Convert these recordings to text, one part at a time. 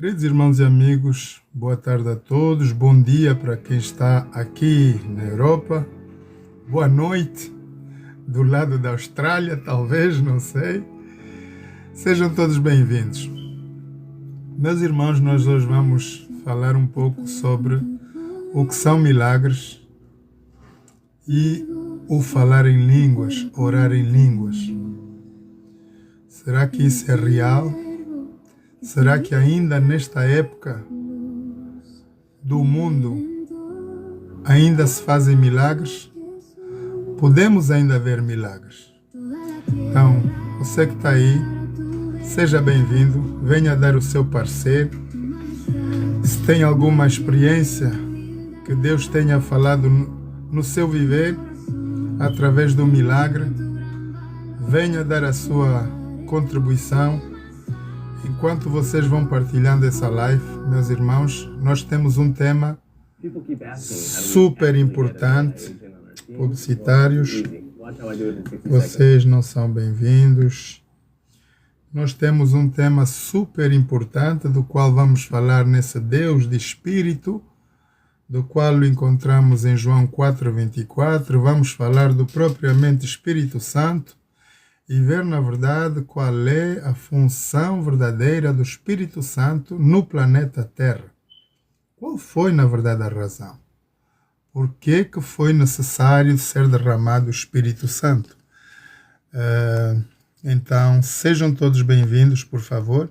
Queridos irmãos e amigos, boa tarde a todos, bom dia para quem está aqui na Europa, boa noite do lado da Austrália, talvez, não sei. Sejam todos bem-vindos. Meus irmãos, nós hoje vamos falar um pouco sobre o que são milagres e o falar em línguas, orar em línguas. Será que isso é real? Será que ainda nesta época do mundo ainda se fazem milagres? Podemos ainda ver milagres. Então, você que está aí, seja bem-vindo, venha dar o seu parecer. Se tem alguma experiência que Deus tenha falado no seu viver, através do milagre, venha dar a sua contribuição. Enquanto vocês vão partilhando essa live, meus irmãos, nós temos um tema super importante. Publicitários, vocês não são bem-vindos. Nós temos um tema super importante do qual vamos falar nesse Deus de Espírito, do qual o encontramos em João 4:24. Vamos falar do propriamente Espírito Santo e ver, na verdade, qual é a função verdadeira do Espírito Santo no planeta Terra. Qual foi, na verdade, a razão? Por que foi necessário ser derramado o Espírito Santo? Então, sejam todos bem-vindos, por favor.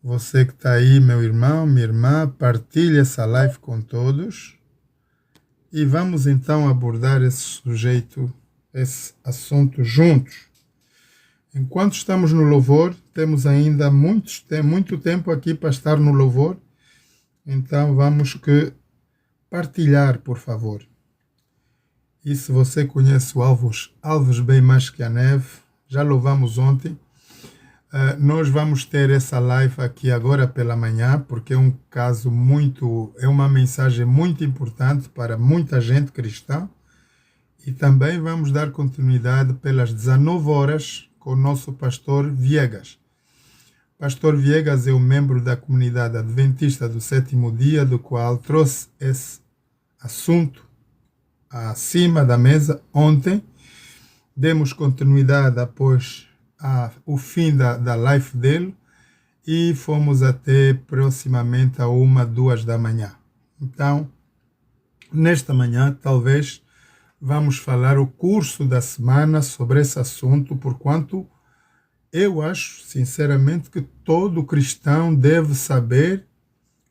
Você que está aí, meu irmão, minha irmã, partilhe essa live com todos. E vamos então abordar esse assunto juntos. Enquanto estamos no louvor, temos ainda muito tempo aqui para estar no louvor. Então vamos partilhar, por favor. E se você conhece o Alves bem mais que a neve, já louvamos ontem. Nós vamos ter essa live aqui agora pela manhã, porque é uma mensagem muito importante para muita gente cristã. E também vamos dar continuidade pelas 19 horas com o nosso pastor Viegas. Pastor Viegas é um membro da comunidade adventista do sétimo dia, do qual trouxe esse assunto acima da mesa ontem. Demos continuidade após o fim da live dele e fomos até proximamente a 1, 2 da manhã. Então, nesta manhã, talvez vamos falar o curso da semana sobre esse assunto, porquanto eu acho, sinceramente, que todo cristão deve saber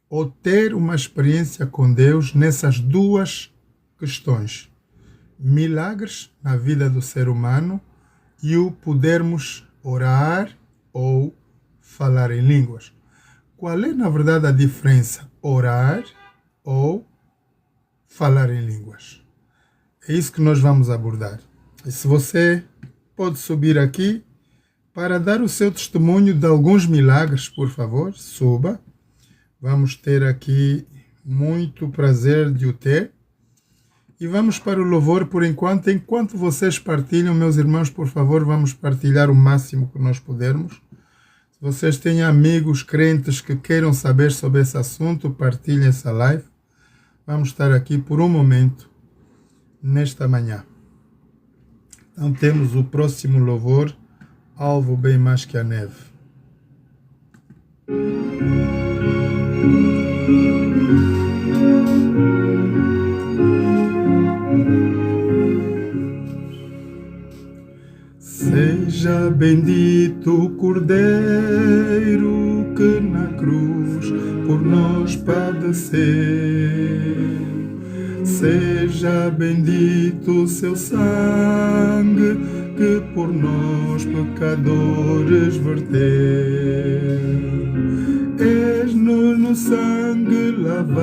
ou ter uma experiência com Deus nessas duas questões. Milagres na vida do ser humano e o podermos orar ou falar em línguas. Qual é, na verdade, a diferença? Orar ou falar em línguas? É isso que nós vamos abordar. E se você pode subir aqui para dar o seu testemunho de alguns milagres, por favor, suba. Vamos ter aqui muito prazer de o ter. E vamos para o louvor por enquanto. Enquanto vocês partilham, meus irmãos, por favor, vamos partilhar o máximo que nós pudermos. Se vocês têm amigos crentes que queiram saber sobre esse assunto, partilhem essa live. Vamos estar aqui por um momento nesta manhã. Então temos o próximo louvor, Alvo bem mais que a neve. Seja bendito o Cordeiro que na cruz por nós padeceu. Seja bendito o seu sangue que por nós pecadores verteu. És-nos no sangue lavados,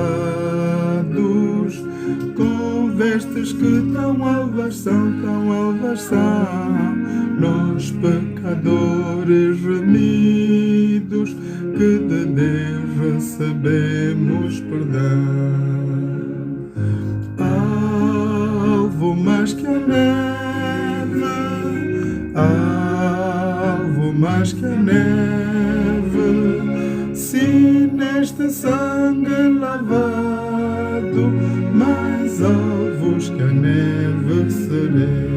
com vestes que tão alvas são, nós pecadores remidos, que de Deus recebemos perdão. Alvo mais que a neve, alvo mais que a neve, se neste sangue lavado, mais alvos que a neve serei.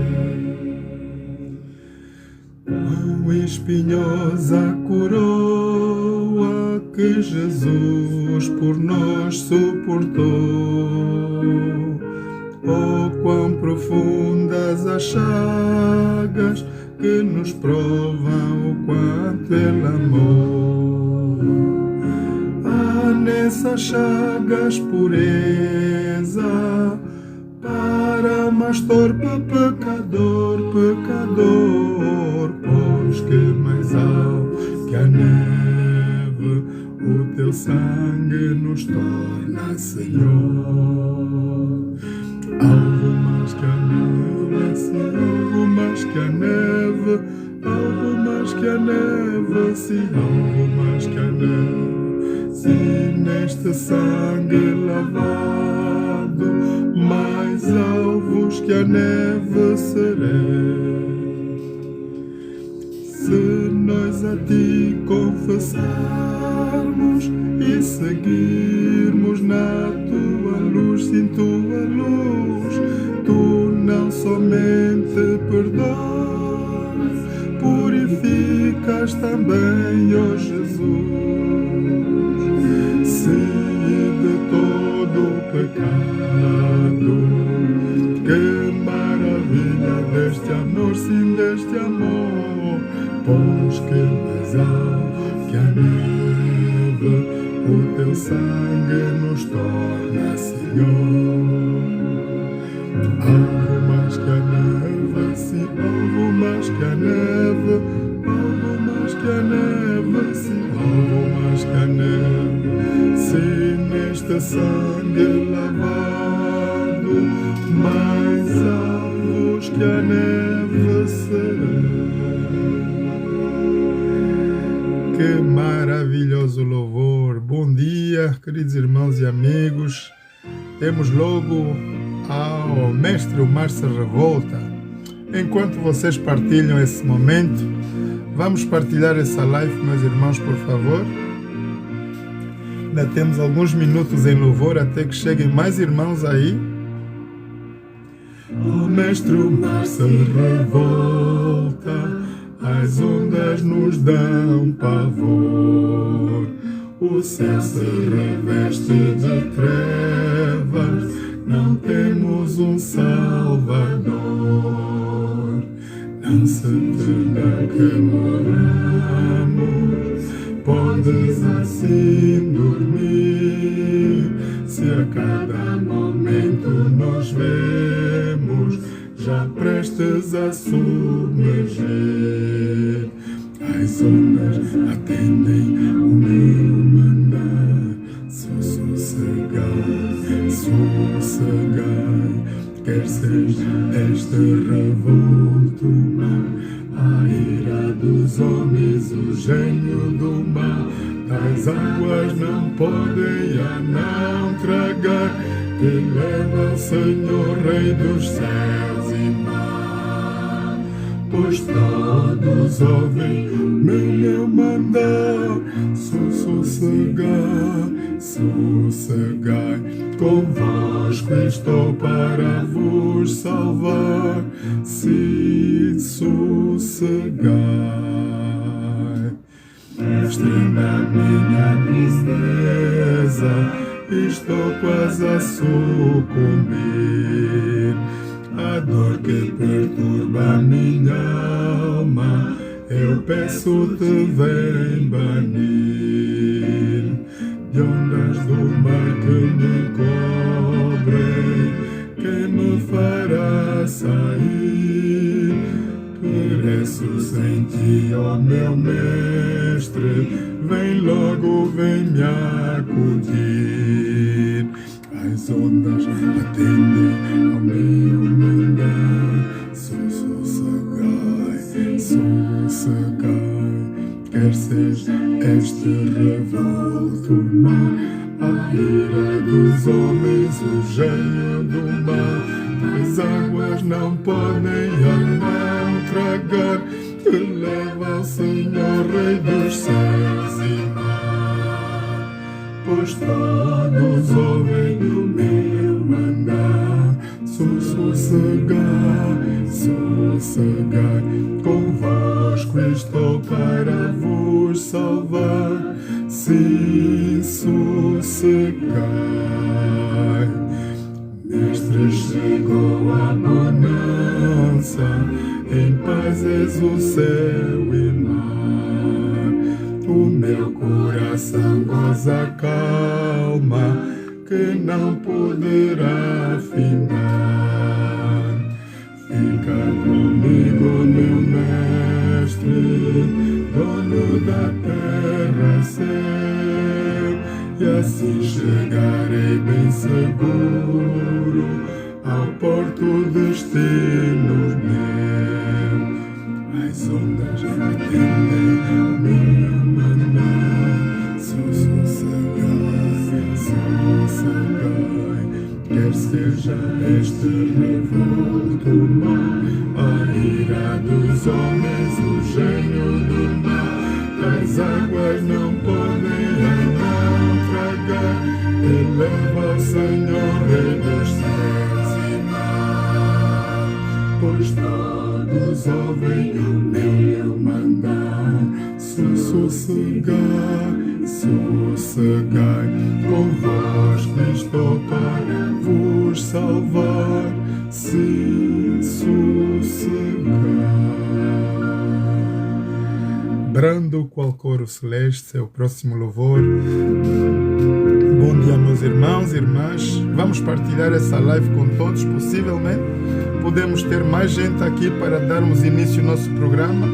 Quão espinhosa coroa que Jesus por nós suportou, oh, quão profundas as chagas que nos provam o quanto Ele amou. Há nessas chagas pureza para mais torpe pecador, pois que mais alto que a neve o teu sangue nos torna, Senhor. Algo mais que a neve, sim, algo mais que a neve, algo mais que a neve, sim, algo mais que a neve, sim, neste sangue lavado, mais alvos que a neve serei. Se nós a ti confessarmos e seguirmos na tua luz, sim, tua luz, tu não somente perdoas, purificas também, ó Jesus. Se de todo o pecado, que maravilha deste amor, sim, deste amor, pois que mais alto que a neve sangue nos torna Senhor. Algo mais que a neve, sim, algo mais que a neve, algo mais que a neve, sim, algo mais que a neve. Se neste sangue lavado, mais alvos que a neve serão. Que maravilhoso louvor! Bom dia, queridos irmãos e amigos. Temos logo ao Mestre Márcio Revolta. Enquanto vocês partilham esse momento, vamos partilhar essa live, meus irmãos, por favor. Ainda temos alguns minutos em louvor até que cheguem mais irmãos aí. O Mestre Márcio Revolta, as ondas nos dão pavor, o céu se reveste de trevas, não temos um Salvador. Não se teme que moramos, podes assim dormir, se a cada momento nos vemos já prestes a submergir. As ondas atendem o meu mandar, sossegai, sossegai. Quer seja este revolto mar, a ira dos homens, o gênio do mal, das águas não podem a não tragar, que leva o Senhor, Rei dos céus e mar. Pois todos ouvem o meu mandar, sossegai, sossegai. Convosco estou para vos salvar, se sossegai. Mestre, na minha tristeza estou quase a sucumbir, a dor que perturba a minha alma, eu peço-te, vem banir. De ondas do mar que me cobrem, quem me fará sair? Pereço sem ti, ó meu mestre, vem logo, vem me acudir. As ondas atendem ao meu mandar, sossegai, sossegai. Quer seja este revolto mar, a ira dos homens, o gênio do mal, as águas não podem a não tragar, que leva ao Senhor, Rei dos céus e mar. Pois todos ouvem o meu mandar, sossegai, sossegai. Convosco estou para vos salvar, sim, sossegai. Mestre, chegou a bonança, em paz és o céu e mar. O meu coração goza calma, que não poderá findar. Fica comigo, meu mestre, dono da terra e céu, e assim chegarei bem seguro ao porto destino meu. As ondas atendem ao meu mandar, sossegai, sossegai. Quer seja este revolto mar, a ira dos homens, o gênio do mal, as águas não podem a não tragar, que leva ao Senhor, Rei dos céus e mar. Pois todos ouvem o meu mandar, sossegai, sossegai. Convosco estou para vos salvar, sim, sossegai. Brando qual coro celeste é o próximo louvor. Bom dia, meus irmãos e irmãs. Vamos partilhar essa live com todos, possivelmente. Podemos ter mais gente aqui para darmos início ao nosso programa.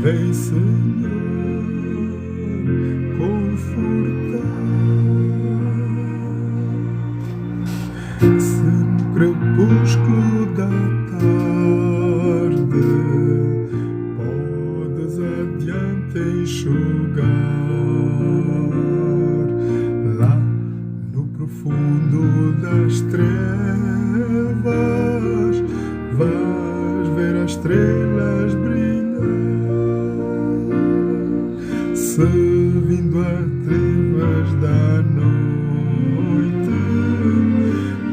Vem, Senhor, confortar. Se no crepúsculo da tarde podes adiante enxugar, lá no profundo das trevas vais ver as estrelas brilhar. Se vindo a trevas da noite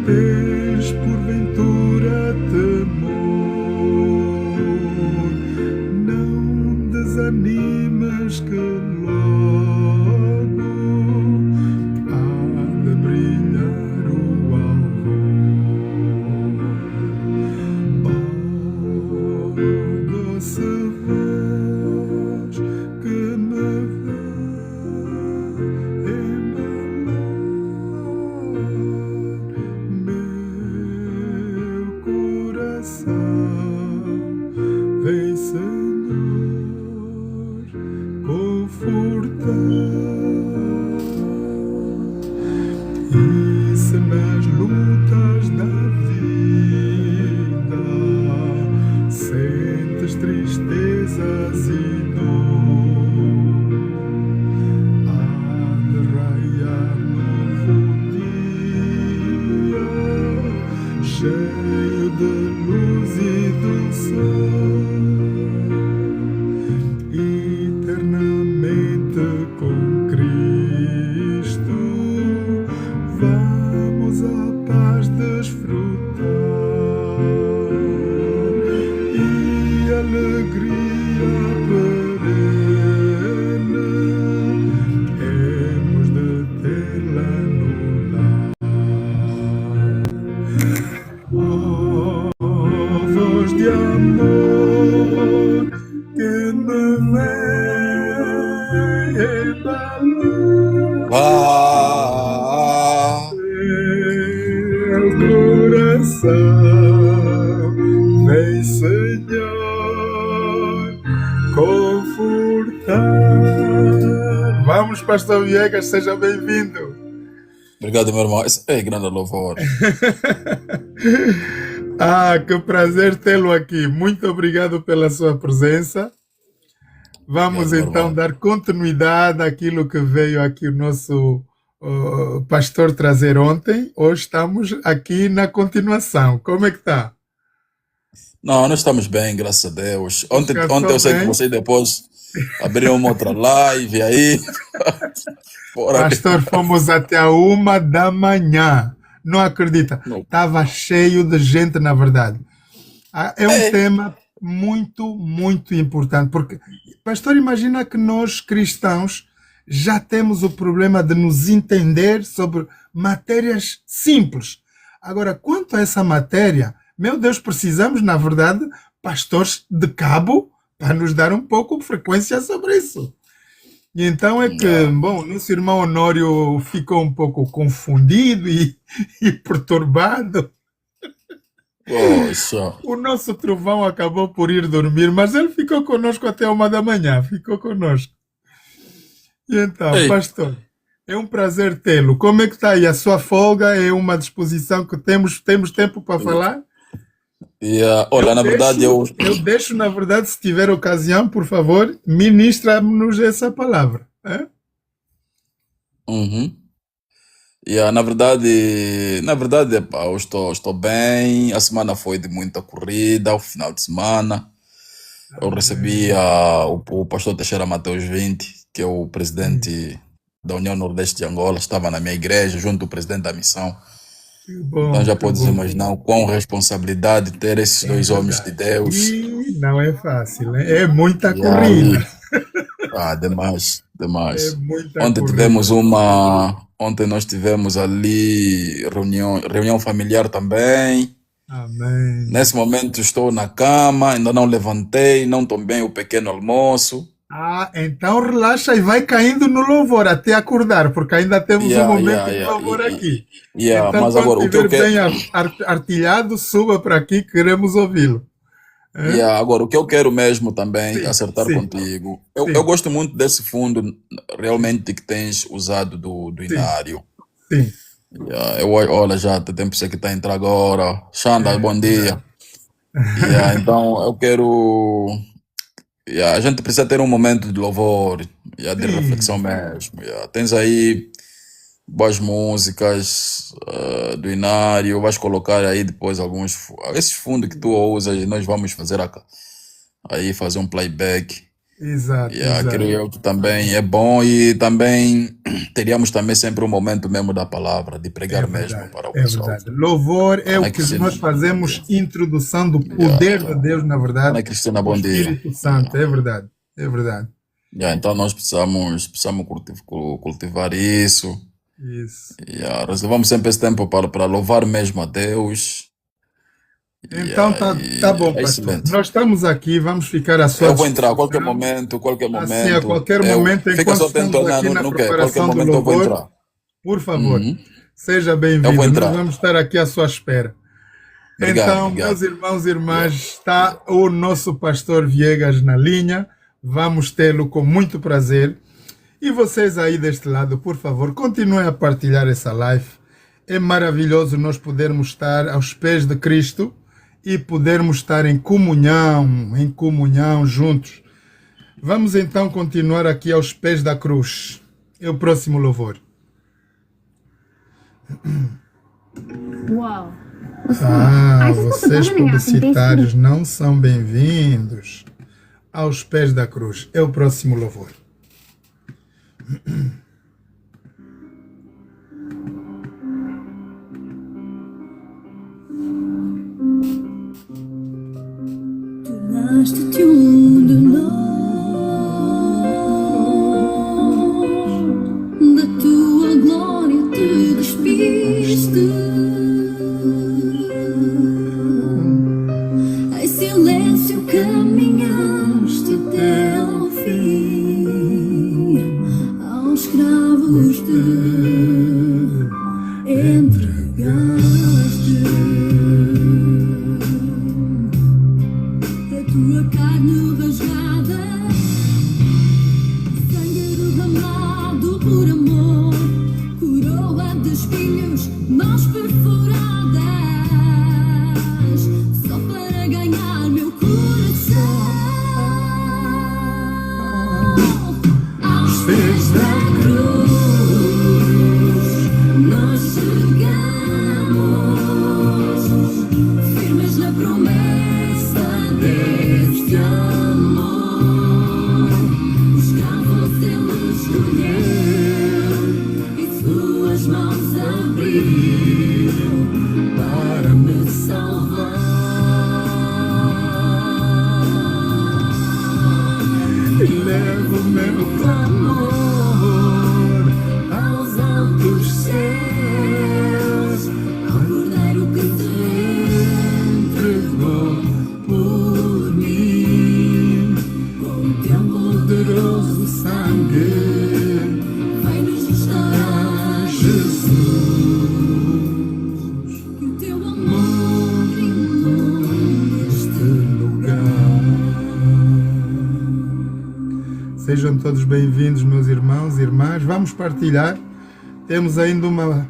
tens porventura temor, não desanimes que logo há de brilhar o alvor. Oh, doce voz que me vem, Senhor, confortar. E se nas lutas da vida sentes tristezas e dor, há de raiar novo dia, cheio de luz e do sol, eternamente com Cristo vamos a paz desfrutar e alegria perene hemos de ter-la no lar. Oh, voz de amor que me vem embalar meu coração, vem, Senhor, confortar. Vamos, Pastor Viegas, seja bem-vindo. Obrigado, meu irmão. É grande louvor. Que prazer tê-lo aqui. Muito obrigado pela sua presença. Vamos então dar continuidade àquilo que veio aqui o nosso pastor trazer ontem. Hoje estamos aqui na continuação. Como é que está? Não, nós estamos bem, graças a Deus. Ontem eu sei que vocês depois abriram uma outra live aí. Pastor, fomos até a 1h. Não acredita? Estava cheio de gente, na verdade. É um tema muito, muito importante. Porque, pastor, imagina que nós, cristãos, já temos o problema de nos entender sobre matérias simples. Agora, quanto a essa matéria, meu Deus, precisamos, na verdade, pastores de cabo para nos dar um pouco de frequência sobre isso. E então é que, Yeah. bom, nosso irmão Honório ficou um pouco confundido e perturbado. Poxa. O nosso trovão acabou por ir dormir, mas ele ficou conosco até 1 da manhã, ficou conosco. E então, Ei, pastor, é um prazer tê-lo. Como é que está aí? A sua folga é uma disposição que temos tempo para falar? olha, na verdade Eu deixo, na verdade, se tiver ocasião, por favor, ministra-nos essa palavra. É? Uhum. Na verdade, epá, eu estou bem. A semana foi de muita corrida, o final de semana. Eu recebi Amém. o pastor Teixeira Mateus 20, que é o Sim, presidente da União Nordeste de Angola, estava na minha igreja, junto ao presidente da missão. que Então bom, já que podes bom. imaginar o quão responsabilidade ter esses É dois homens de verdade. Deus. E não é fácil, né? É muita E ali, corrida. demais, É demais. muita Ontem tivemos corrida. ontem nós tivemos ali reunião familiar também. Amém. Nesse momento estou na cama, ainda não levantei, não tomei o pequeno almoço. Ah, então relaxa e vai caindo no louvor até acordar, porque ainda temos um Yeah, momento yeah, de yeah, louvor aqui. yeah. Então, Mas quando agora, o que eu estiver quero, bem artilhado, suba para aqui, queremos ouvi-lo. É? agora, o que eu quero mesmo também Sim, acertar sim, contigo, eu sim, gosto muito desse fundo sim, realmente que tens usado do sim, Inário. sim. Olha, já tem tempo você que está a entrar agora. Xanda, É bom dia. verdade. Então eu quero. A gente precisa ter um momento de louvor, de reflexão Sim, mesmo. Tens aí boas músicas do Inário, vais colocar aí depois esses fundos que tu usas e nós vamos fazer aí fazer um playback. exato, exato. Creio eu que também é bom e também teríamos também sempre um momento mesmo da palavra, de É pregar mesmo verdade, para o é pessoal. verdade. Louvor é Ana o que nós Cristina, bom dia. fazemos, introdução do poder de Yeah. Deus, na verdade, Ana Cristina, o bom dia. Espírito Santo. Yeah. É verdade, é verdade. Então nós precisamos cultivar isso. Isso. Reservamos sempre esse tempo para louvar mesmo a Deus. Então tá E bom, é pastor. excelente. Nós estamos aqui, vamos ficar à sua Eu vou entrar a disposição. qualquer Assim, a momento. qualquer momento, Fica enquanto só atento, estamos Ana, aqui não, na não quer. Qualquer preparação do momento eu vou louvor, entrar. por favor, Uhum. seja Eu vou bem-vindo. Nós entrar. vamos estar aqui à sua espera. Obrigado, Então, meus obrigado. irmãos e irmãs, Yeah, está yeah. o nosso pastor Viegas na linha. Vamos tê-lo com muito prazer. E vocês aí deste lado, por favor, continuem a partilhar essa live. É maravilhoso nós podermos estar aos pés de Cristo e podermos estar em comunhão juntos. Vamos então continuar aqui aos pés da cruz. É o próximo louvor. Whoa. Vocês publicitários não são bem-vindos aos pés da cruz. É o próximo louvor. Tornaste-te um de nós, da tua glória te despiste. Em silêncio caminhaste até ao fim, aos escravos te entregaste. A tua carne rasgada, sangue derramado por amor, coroa de espinhos, mãos perfuradas, só para ganhar meu coração. Aos pés da cruz, nós chegamos. Sejam todos bem-vindos, meus irmãos e irmãs. Vamos partilhar. Temos ainda uma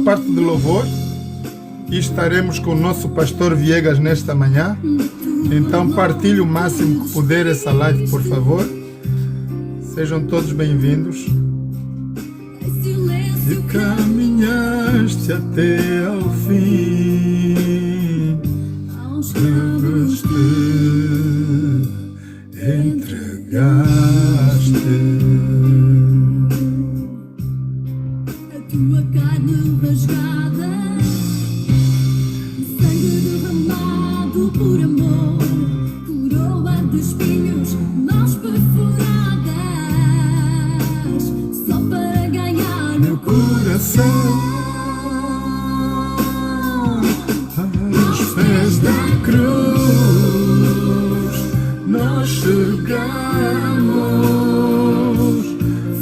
parte de louvor e estaremos com o nosso pastor Viegas nesta manhã. Então partilhe o máximo que puder essa live, por favor. Sejam todos bem-vindos. E caminhaste até ao fim, entregaste a tua carne rasgada, sangue derramado por amor, coroa de espinhos, mãos perfuradas, só para ganhar meu coração. Aos pés da cruz nós chegamos,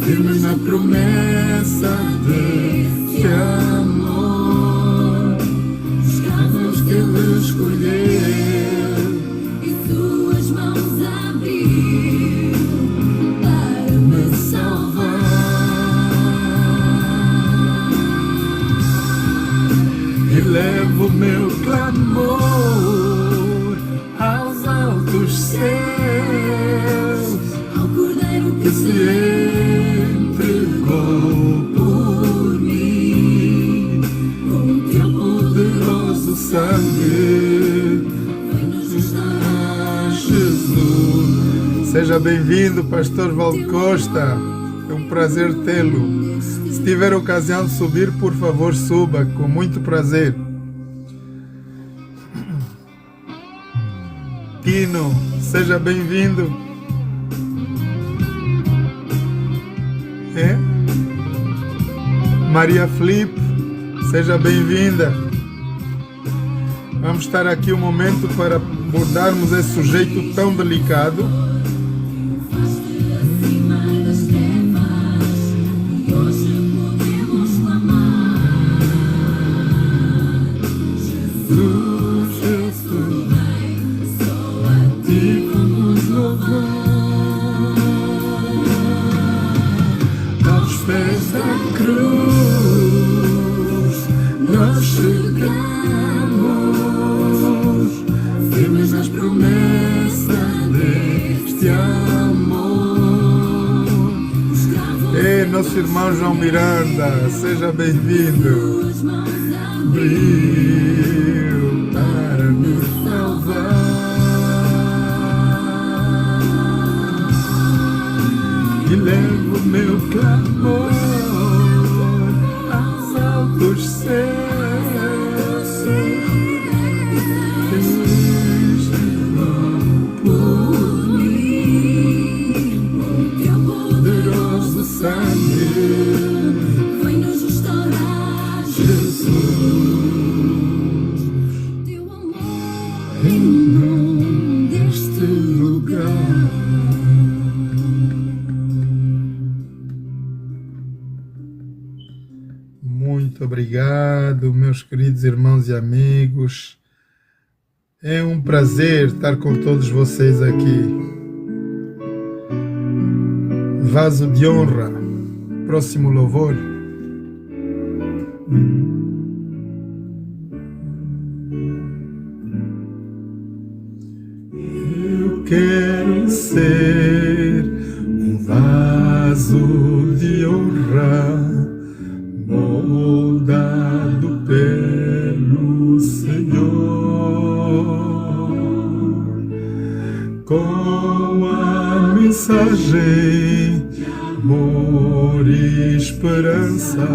firmes na promessa deste amor. Os que Ele escolheu e suas mãos abriu para me salvar. e levo o meu clamor aos altos céus, Ao Cordeiro que se entregou por mim, com o teu poderoso sangue. vem nos restaurar. Jesus. Seja bem-vindo, Pastor Val Costa. É um prazer tê-lo. Se tiver ocasião de subir, por favor, suba, com muito prazer. Tino, seja bem-vindo. Maria Flip, seja bem-vinda. Vamos estar aqui um momento para abordarmos esse sujeito tão delicado. Faz-te acima das trevas e hoje podemos clamar. Jesus, Jesus, Só a ti vamos louvar. aos pés da cruz nós chegamos, firmes nas promessas deste amor. Ei, nosso irmão João Miranda, seja bem-vindo. Tuas mãos Abriu para nos salvar e levo meu clamor aos altos céus. Por mim, com o teu poderoso sangue, vem nos restaurar. Jesus, Teu amor em nome deste lugar. Muito obrigado, meus queridos irmãos e amigos. É um prazer estar com todos vocês aqui. Vaso de honra. Próximo louvor. Eu quero ser um vaso de honra, moldado pelo Senhor, com a mensagem de amor e esperança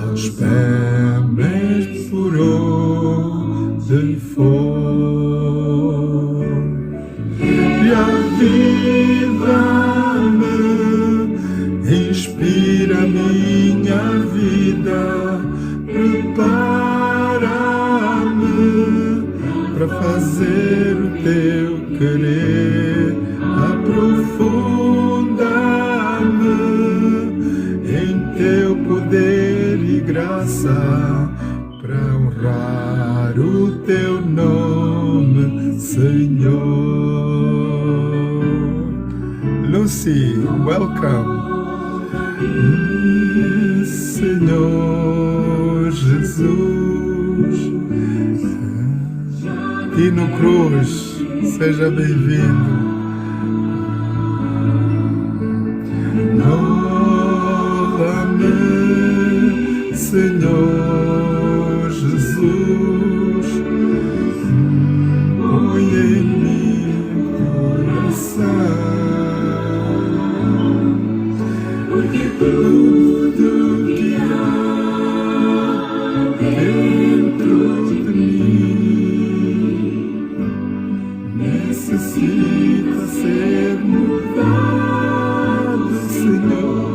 aos pés por onde for. E a vida me inspira a minha vida, prepara-me para fazer o teu querer, aprofunda-me em teu poder e graça, para honrar o teu nome, Senhor. Senhor Jesus. Tino Cruz, seja bem-vindo. Novamente, Senhor Jesus, põe em mim coração, porque tudo que há dentro de mim necessita ser mudado, Senhor.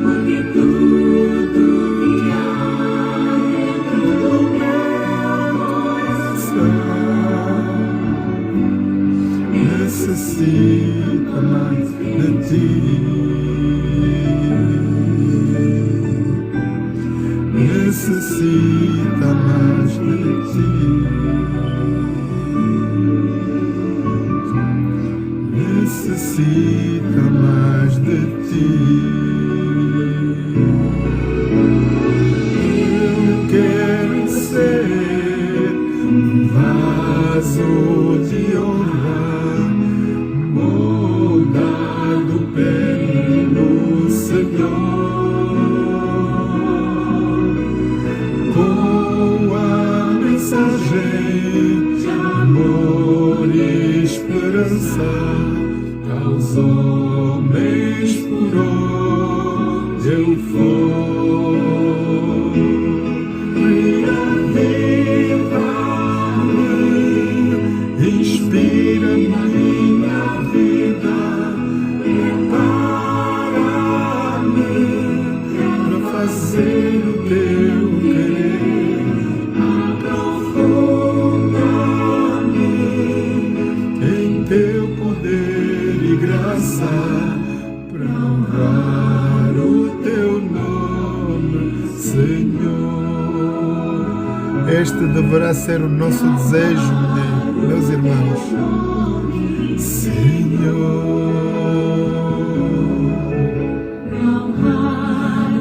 Porque tudo que há dentro do meu coração necessita mais de ti. Necessita mais de ti. Necessita mais de ti. Eu quero ser um vaso de honra, moldado pelo Senhor, com a mensagem de amor e esperança aos homens por onde eu for. Reaviva-me, inspira minha vida, prepara-me para fazer o teu querer. Aprofunda-me em teu poder e graça, para honrar o teu nome, Senhor. Este deverá ser o nosso desejo, meus irmãos. Senhor,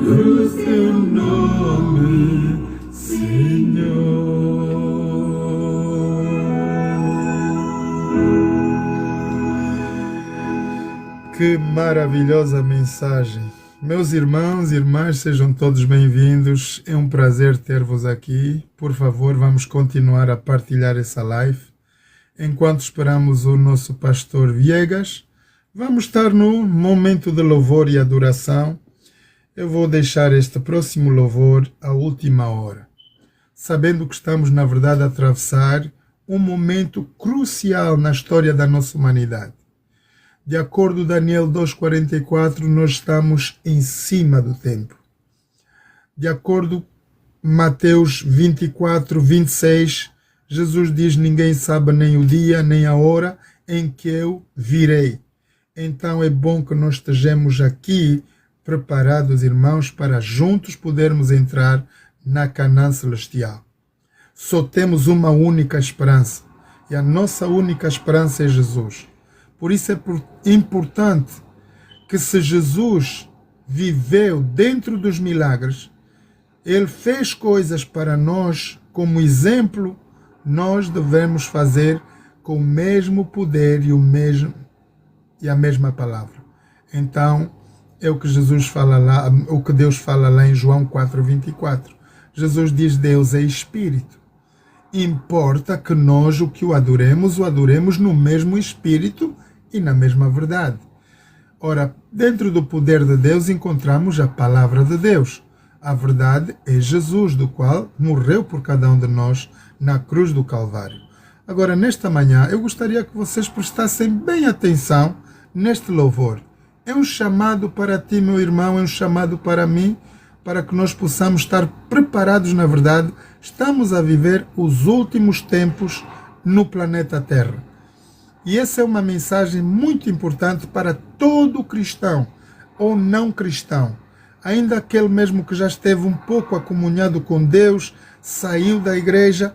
o teu nome, Senhor. Que maravilhosa mensagem. Meus irmãos e irmãs, sejam todos bem-vindos. É um prazer ter-vos aqui. Por favor, vamos continuar a partilhar essa live. Enquanto esperamos o nosso pastor Viegas, vamos estar no momento de louvor e adoração. Eu vou deixar este próximo louvor à última hora, sabendo que estamos, na verdade, a atravessar um momento crucial na história da nossa humanidade. De acordo com Daniel 2,44, nós estamos em cima do tempo. De acordo com Mateus 24:26, Jesus diz: ninguém sabe nem o dia nem a hora em que eu virei. Então é bom que nós estejamos aqui preparados, irmãos, para juntos podermos entrar na Canaã celestial. Só temos uma única esperança, e a nossa única esperança é Jesus. Por isso é importante que, se Jesus viveu dentro dos milagres, Ele fez coisas para nós como exemplo, nós devemos fazer com o mesmo poder e a mesma palavra. Então, é o que Jesus fala lá, o que Deus fala lá em João 4:24. Jesus diz: Deus é Espírito. Importa que nós o adoremos no mesmo Espírito e na mesma verdade. Ora, dentro do poder de Deus encontramos a palavra de Deus. A verdade é Jesus, do qual morreu por cada um de nós na cruz do Calvário. Agora, nesta manhã, eu gostaria que vocês prestassem bem atenção neste louvor. É um chamado para ti, meu irmão, é um chamado para mim, para que nós possamos estar preparados, na verdade. Estamos a viver os últimos tempos no planeta Terra. E essa é uma mensagem muito importante para todo cristão ou não cristão. Ainda aquele mesmo que já esteve um pouco acomunhado com Deus, saiu da igreja,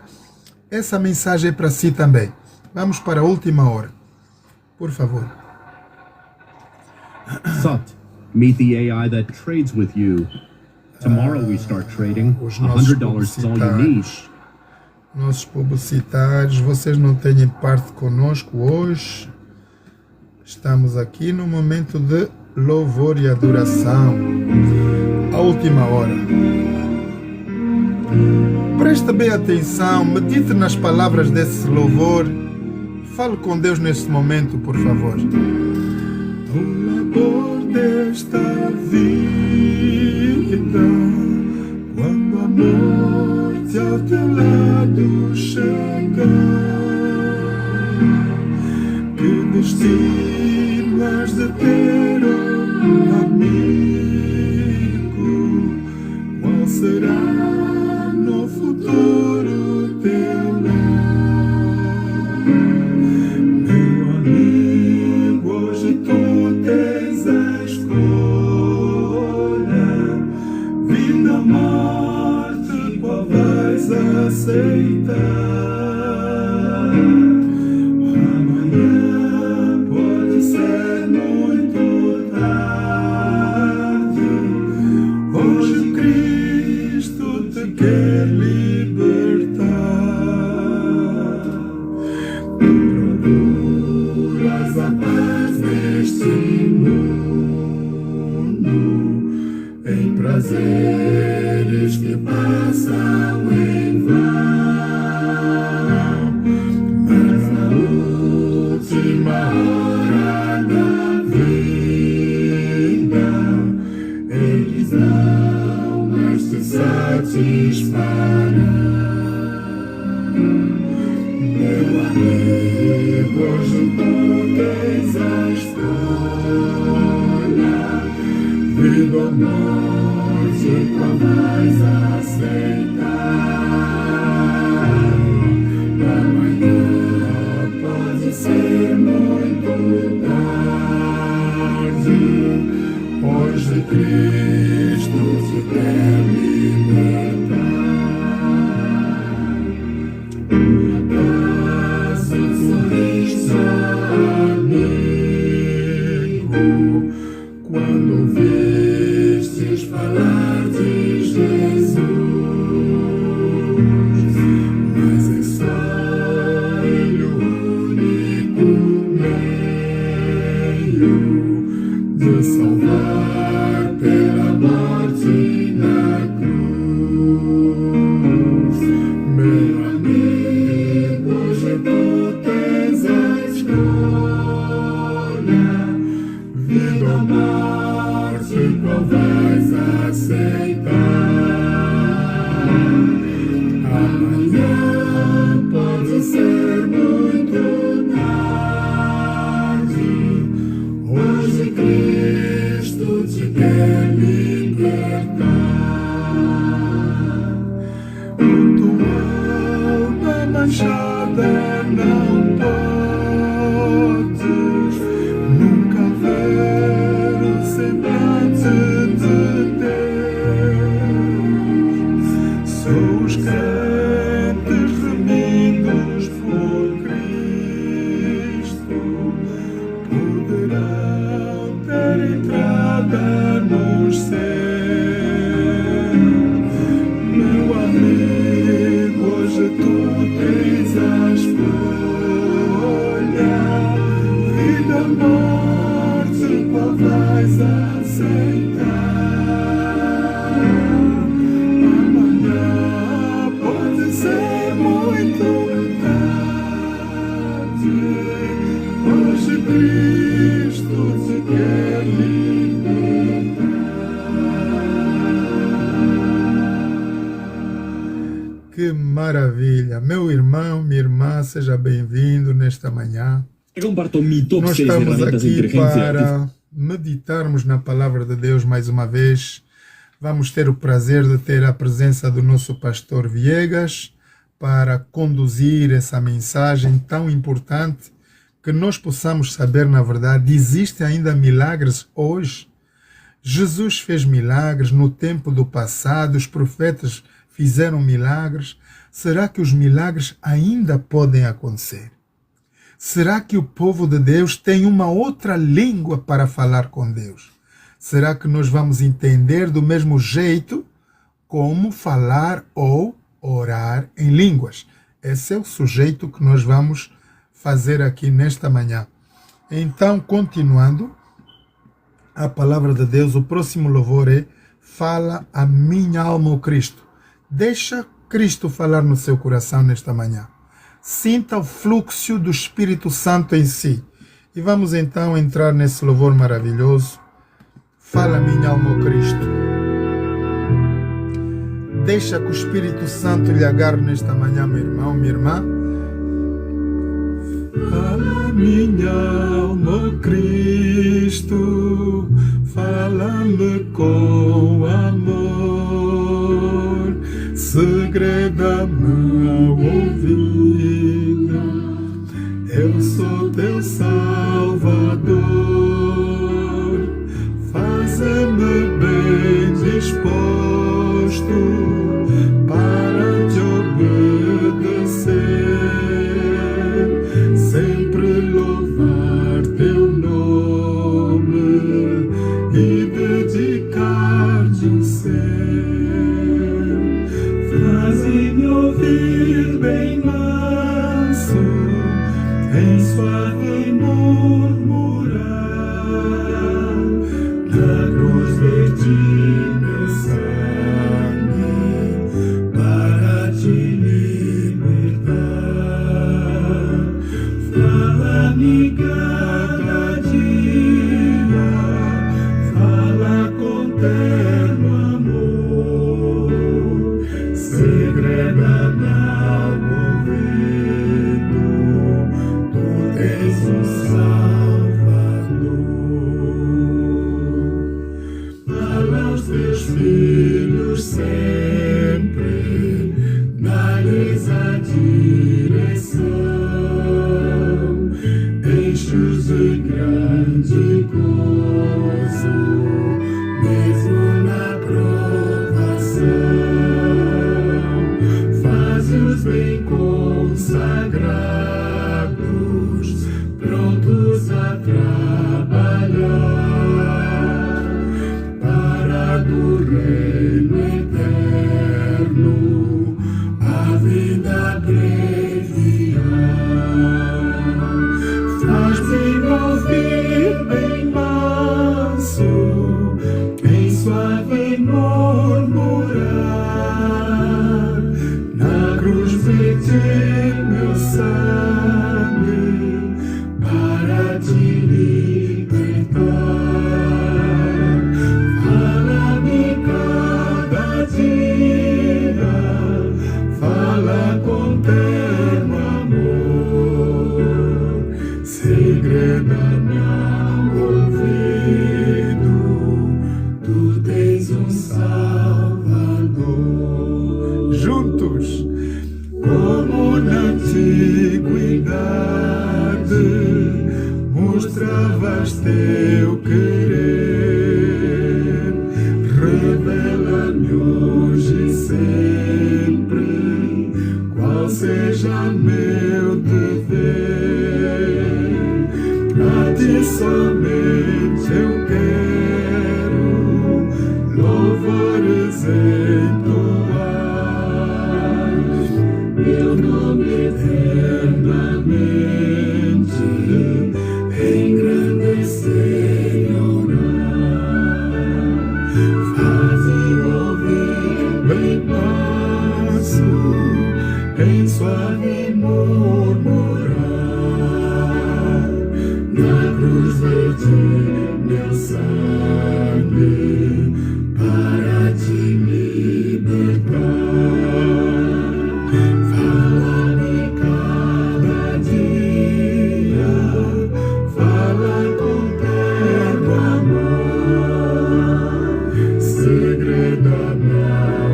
essa mensagem é para si também. Vamos para a última hora. Por favor. Solte. Meet the AI that trades with you. Tomorrow we start trading. Os nossos $100 is all you need. nossos publicitários, vocês não têm parte conosco hoje. Estamos aqui no momento de louvor e adoração. A última hora. Preste bem atenção, medite nas palavras desse louvor. Fale com Deus nesse momento, por favor. O labor desta vida, quando a morte ao teu lado chegar, que destino has de ter, oh amigo? Qual será no futuro teu lar? Meu amigo, hoje tu tens a escolha, vida ou morte, qual vais aceitar? Quer libertar. Tu procuras a paz neste mundo, em prazeres que passam em vão, mas na última hora da vida eles não mais te satisfarão. Meu amigo, hoje tu tens a escolha, vida ou morte, qual vais aceitar? Amanhã pode ser muito tarde. Hoje Cristo te quer libertar. Abraça um sorriso, amigo, quando ouvistes falar de Jesus, mas é só Ele o único meio de salvar pela morte na cruz. Meu amigo, hoje tu tens a escolha, vida ou morte, qual vais aceitar? Amanhã pode ser muito tarde. Hoje Cristo te quer libertar. Com tua alma manchada não podes nunca ver o semblante de Deus. Só os crentes remidos por Cristo poderão ter entrada nos céus. Meu amigo, hoje tu tens a escolha, vida ou morte, qual vais aceitar? Amanhã pode ser muito tarde. Hoje Cristo te quer libertar. Que maravilha! Meu irmão, minha irmã, seja bem-vindo nesta manhã. Comparto mi top Nós 6 estamos herramientas de aqui inteligencia para meditarmos na palavra de Deus mais uma vez. Vamos ter o prazer de ter a presença do nosso pastor Viegas para conduzir essa mensagem tão importante, que nós possamos saber, na verdade, existem ainda milagres hoje. Jesus fez milagres no tempo do passado, os profetas fizeram milagres. Será que os milagres ainda podem acontecer? Será que o povo de Deus tem uma outra língua para falar com Deus? Será que nós vamos entender do mesmo jeito como falar ou orar em línguas? Esse é o sujeito que nós vamos fazer aqui nesta manhã. Então, continuando, a palavra de Deus, o próximo louvor é: fala a minha alma, ó Cristo. Deixa Cristo falar no seu coração nesta manhã. Sinta o fluxo do Espírito Santo em si. E vamos então entrar nesse louvor maravilhoso. Fala minha alma, ó Cristo. Deixa que o Espírito Santo lhe agarre nesta manhã, meu irmão, minha irmã. Fala minha alma, ó Cristo, fala-me com amor, segreda-me ao ouvido, eu sou teu Salvador, faze-me bem disposto para te obedecer, sempre louvar teu nome e dedicar-te o ser. Faze-me ouvir bem manso, em suave murmurar, na cruz verti meu sangue para te libertar. Fala-me cada dia, fala com terno amor, segreda-me ao ouvido, tu tens um Salvador. Fala aos teus filhos sempre, dá-lhes a direção, enche-os de grande gozo, mesmo na provação. Faze-os bem consagrados, prontos a trabalhar para do reino eterno a vida abreviar. Faz-me ouvir bem manso, em suave murmurar, na cruz verti meu sangue para te libertar. Fala-me cada dia, fala com terno amor, segreda-me ao ouvido, tu tens um Salvador. Juntos, como na antiguidade, mostravas teu querer, revela-me hoje e sempre qual seja meu dever. A ti somente eu quero louvores entoar, meu nome eternamente engrandecer e orar. Faze-me ouvir bem manso, em suave murmurar, na cruz verti meu sangue para te libertar. Fala-me cada dia, fala com terno amor, segreda-me ao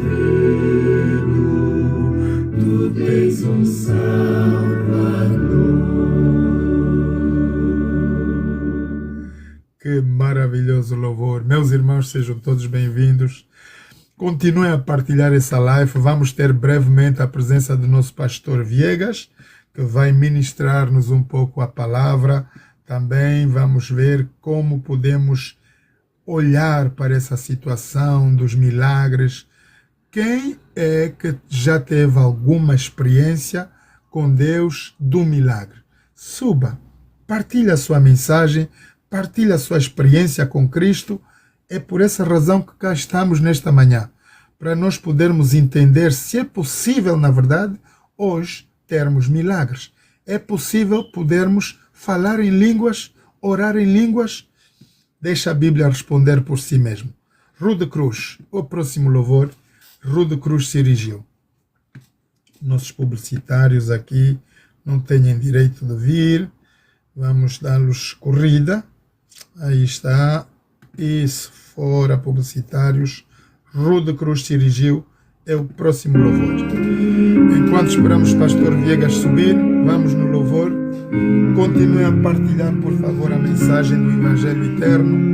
ouvido, tu tens um Salvador. Que maravilhoso louvor. Meus irmãos, sejam todos bem-vindos. Continuem a partilhar essa live. Vamos ter brevemente a presença do nosso pastor Viegas, que vai ministrar-nos um pouco a palavra. Também vamos ver como podemos olhar para essa situação dos milagres. Quem é que já teve alguma experiência com Deus do milagre? Suba, partilhe a sua mensagem, partilhe a sua experiência com Cristo. É por essa razão que cá estamos nesta manhã, para nós podermos entender se é possível, na verdade, hoje termos milagres. É possível podermos falar em línguas, orar em línguas. Deixa a Bíblia responder por si mesmo. Rude Cruz, o próximo louvor, Rude Cruz se erigiu. Nossos publicitários aqui não têm direito de vir. Vamos dar-los corrida. Aí está. Isso, fora publicitários. Rude Cruz se erigiu. É o próximo louvor. Enquanto esperamos o pastor Viegas subir, vamos no louvor. Continue a partilhar, por favor, a mensagem do Evangelho Eterno.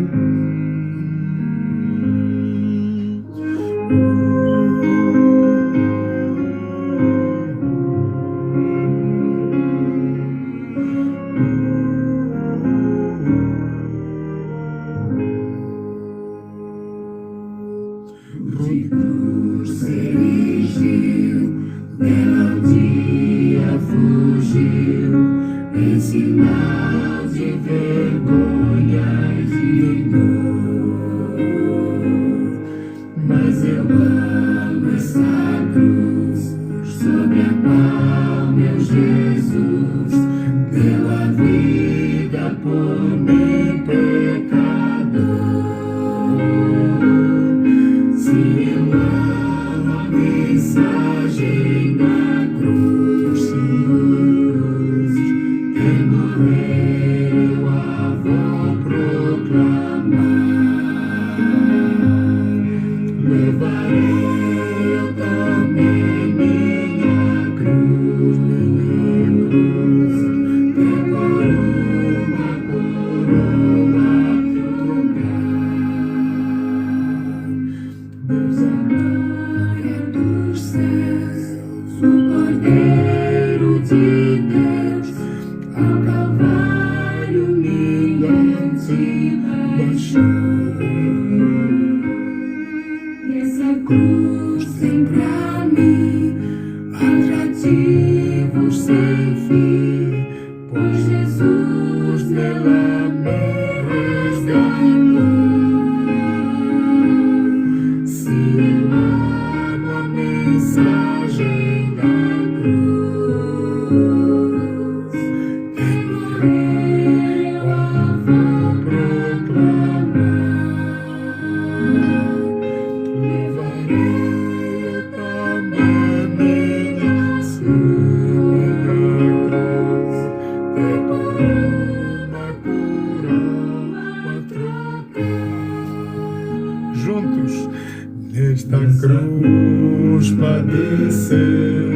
Nesta cruz padeceu,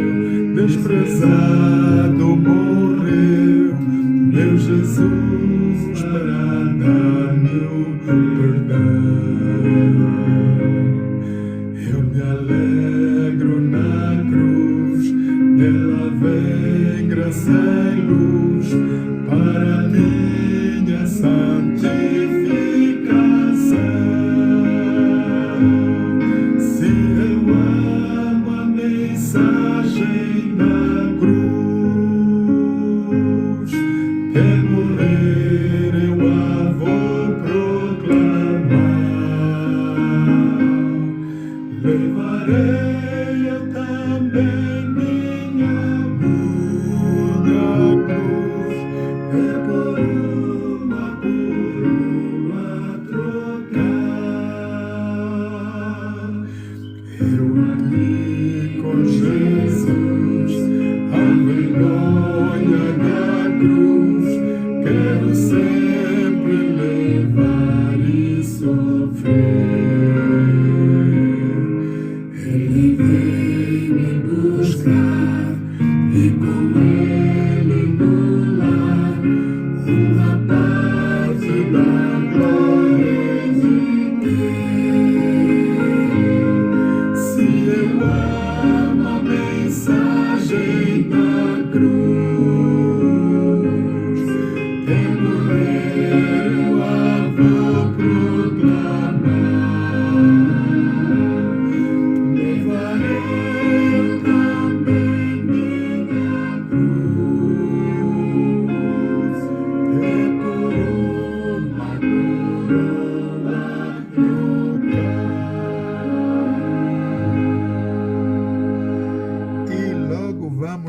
desprezado morreu, meu Jesus para dar-me o perdão. Eu me alegro na cruz, dela vem graça e luz para minha santificação. Mensagem da cruz, que morreu.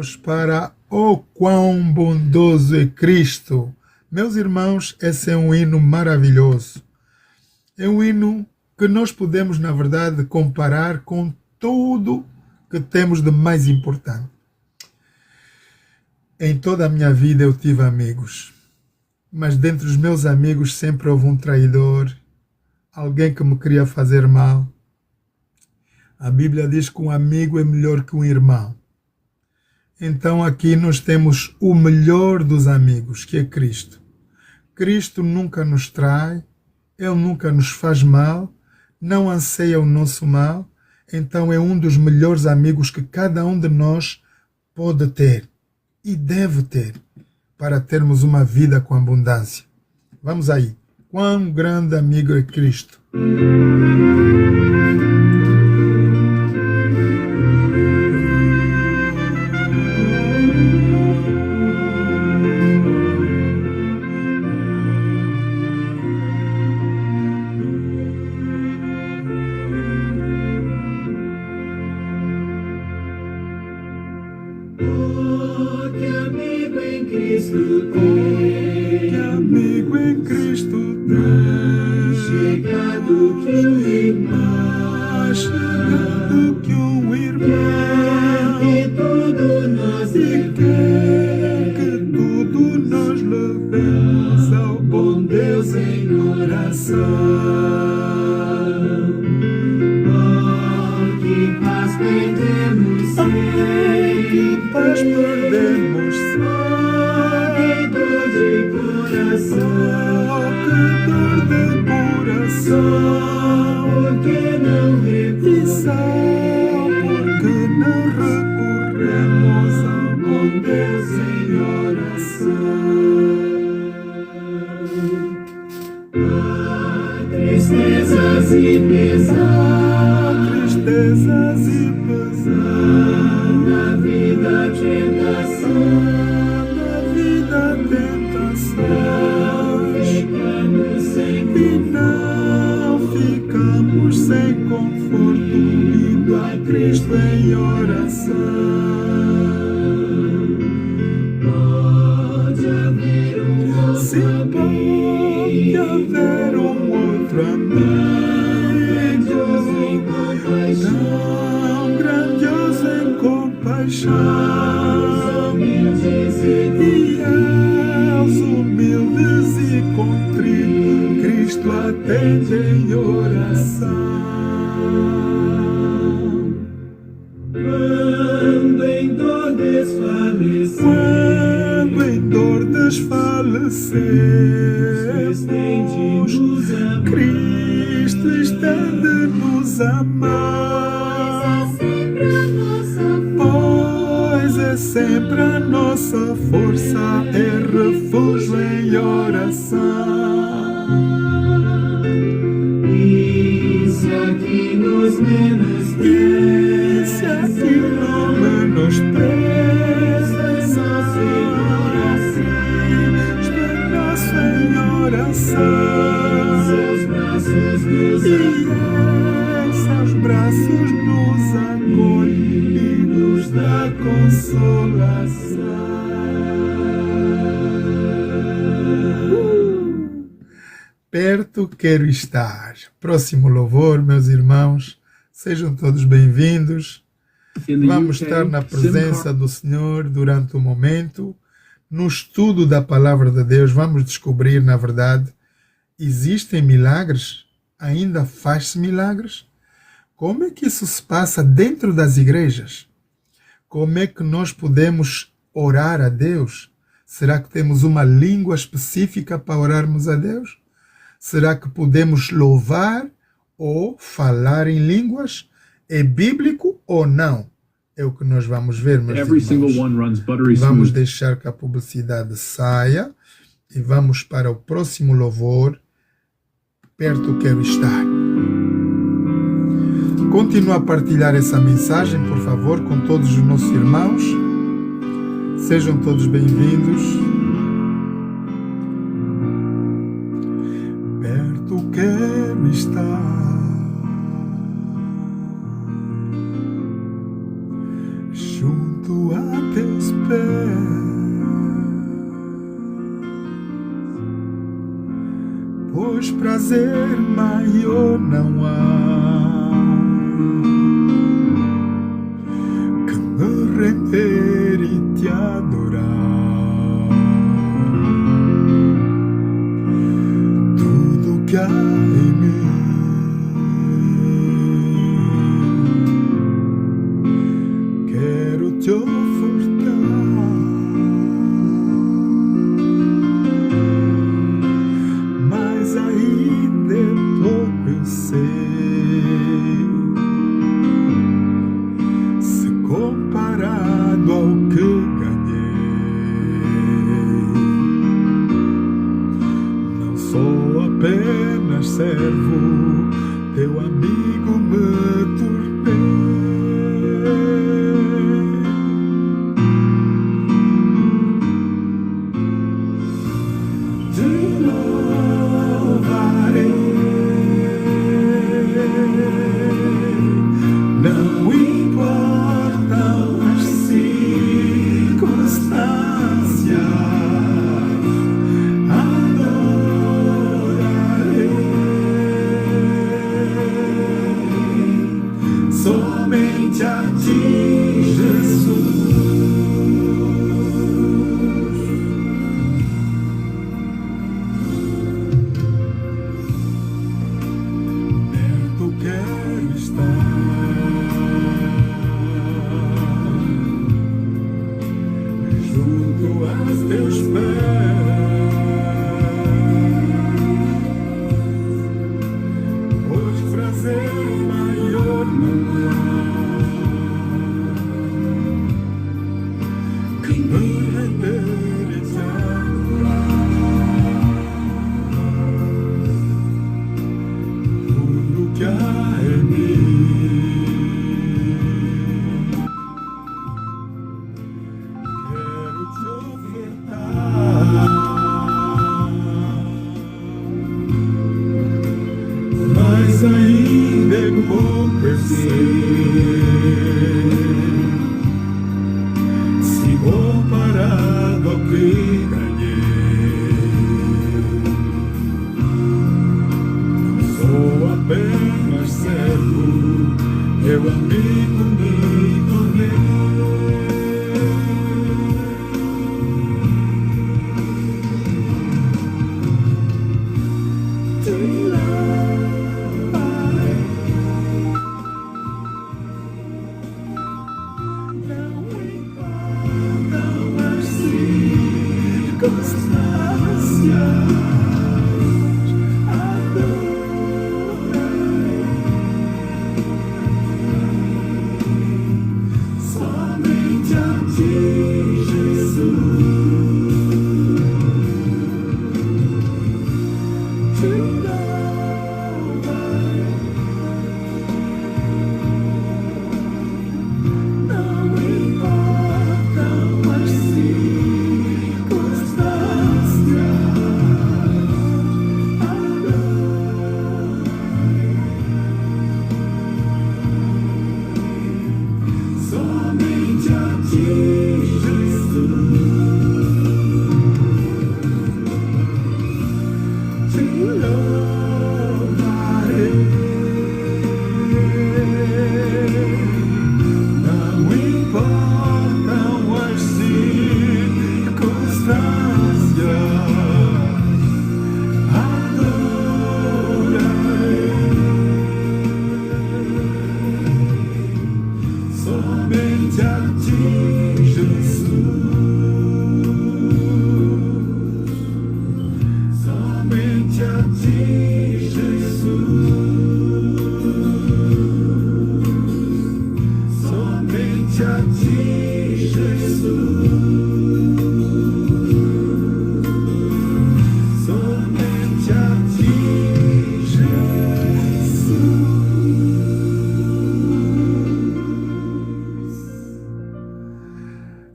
Vamos para O Quão Bondoso é Cristo. Meus irmãos, esse é um hino maravilhoso. É um hino que nós podemos, na verdade, comparar com tudo que temos de mais importante. Em toda a minha vida eu tive amigos, mas dentre os meus amigos sempre houve um traidor, alguém que me queria fazer mal. A Bíblia diz que um amigo é melhor que um irmão. Então aqui nós temos o melhor dos amigos, que é Cristo. Cristo nunca nos trai, Ele nunca nos faz mal, não anseia o nosso mal, então é um dos melhores amigos que cada um de nós pode ter e deve ter para termos uma vida com abundância. Vamos aí. Quão grande amigo é Cristo! Que amigo em Cristo tem, chegado que um irmão, chegado que um irmão, que tudo nós quer que tudo nós levemos ao bom Deus em oração. Oh, que paz perdemos sempre, que paz perdemos sempre. Que dor de coração, porque não recorremos ao bom Deus em oração. Tristezas e pesar, tristezas e pesar, na vida tentação, na vida tentação. E não ficamos sem conforto, indo a Cristo em oração. Pode haver um outro sim, pode haver um outro amigo, tão grandioso em compaixão, e aos humildes e contritos Cristo atende em oração. Quando em dor desfalecemos, Cristo estende-nos a mão, pois é sempre a nossa força, é refúgio em oração. Que nos menospreza, que não menospreza, nosso em oração, seus braços nos acolhem, seus braços nos acolhem e nos dá consolação. Perto quero estar. Próximo louvor, meus irmãos. Sejam todos bem-vindos. Vamos estar na presença do Senhor durante o momento. No estudo da Palavra de Deus, vamos descobrir, na verdade, existem milagres? Ainda faz-se milagres? Como é que isso se passa dentro das igrejas? Como é que nós podemos orar a Deus? Será que temos uma língua específica para orarmos a Deus? Será que podemos louvar ou falar em línguas? É bíblico ou não? É o que nós vamos ver, meus irmãos. Vamos deixar que a publicidade saia e vamos para o próximo louvor. Perto quero estar. Continua a partilhar essa mensagem, por favor, com todos os nossos irmãos. Sejam todos bem-vindos. Quero estar junto a Deus. prazer maior não há que me render e te adorar. Tudo que há em mim quero te ofertar, mas ainda é pouco eu sei, se comparado ao que ganhei. Não sou apenas servo, teu amigo me tornei. Não importam as circunstâncias, adorarei somente a ti, Jesus. Perto quero estar, junto aos teus pés, pois prazer maior não há que me render e te adorar. Tudo que há em mim quero te ofertar, mas ainda é pouco eu sei, se comparado ao que ganhei. Não sou apenas servo, teu amigo me tornei. Somente a ti, Jesus.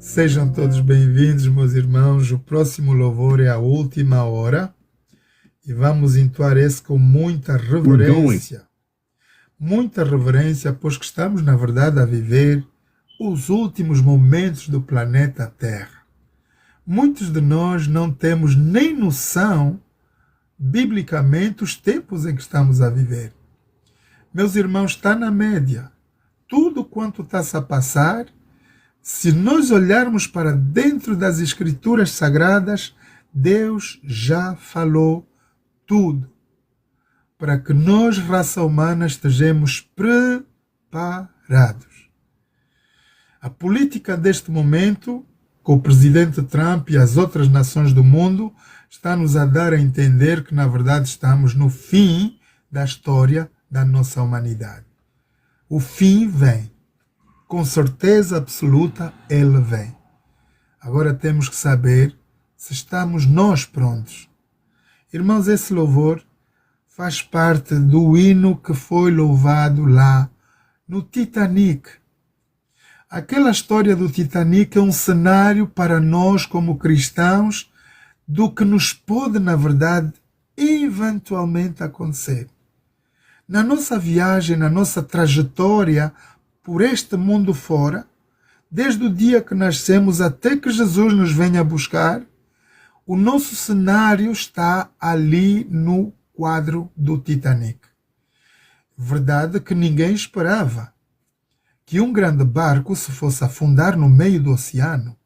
Sejam todos bem-vindos, meus irmãos. O próximo louvor é a última hora e vamos entoar esse com muita reverência. Muita reverência, pois que estamos, na verdade, a viver os últimos momentos do planeta Terra. Muitos de nós não temos nem noção biblicamente, os tempos em que estamos a viver. Meus irmãos, está na média. Tudo quanto está-se a passar, se nós olharmos para dentro das Escrituras Sagradas, Deus já falou tudo para que nós, raça humana, estejamos preparados. A política deste momento, com o presidente Trump e as outras nações do mundo, está-nos a dar a entender que, na verdade, estamos no fim da história da nossa humanidade. O fim vem. Com certeza absoluta, ele vem. Agora temos que saber se estamos nós prontos. Irmãos, esse louvor faz parte do hino que foi louvado lá no Titanic. Aquela história do Titanic é um cenário para nós como cristãos do que nos pode, na verdade, eventualmente acontecer. Na nossa viagem, na nossa trajetória por este mundo fora, desde o dia que nascemos até que Jesus nos venha buscar, o nosso cenário está ali no quadro do Titanic. Verdade que ninguém esperava que um grande barco se fosse afundar no meio do oceano.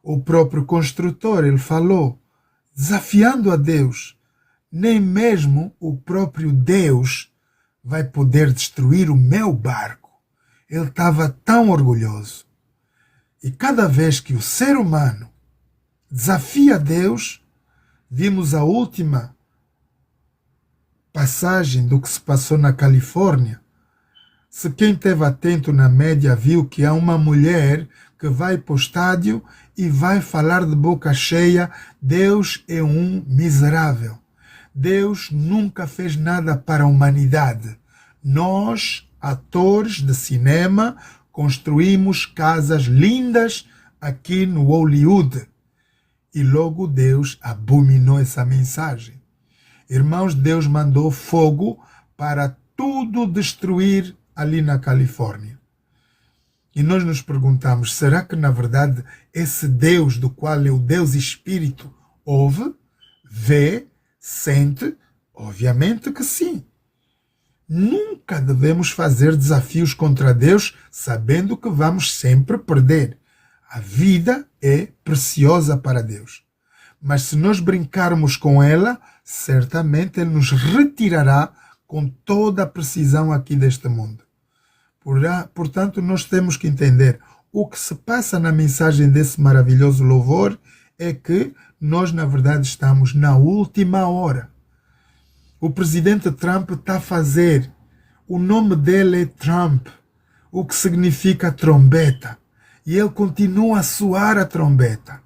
O próprio construtor, ele falou, desafiando a Deus, nem mesmo o próprio Deus vai poder destruir o meu barco. Ele estava tão orgulhoso. E cada vez que o ser humano desafia Deus, vimos a última passagem do que se passou na Califórnia. Se quem esteve atento na média viu que há uma mulher que vai para o estádio e vai falar de boca cheia, Deus é um miserável. Deus nunca fez nada para a humanidade. Nós, atores de cinema, construímos casas lindas aqui no Hollywood. E logo Deus abominou essa mensagem. Irmãos, Deus mandou fogo para tudo destruir ali na Califórnia. E nós nos perguntamos, será que na verdade esse Deus, do qual é o Deus Espírito, ouve, vê, sente? Obviamente que sim. Nunca devemos fazer desafios contra Deus sabendo que vamos sempre perder. A vida é preciosa para Deus. Mas se nós brincarmos com ela, certamente Ele nos retirará com toda a precisão aqui deste mundo. Portanto, nós temos que entender o que se passa na mensagem desse maravilhoso louvor é que nós, na verdade, estamos na última hora. O presidente Trump está a fazer, o nome dele é Trump, o que significa trombeta. E ele continua a soar a trombeta.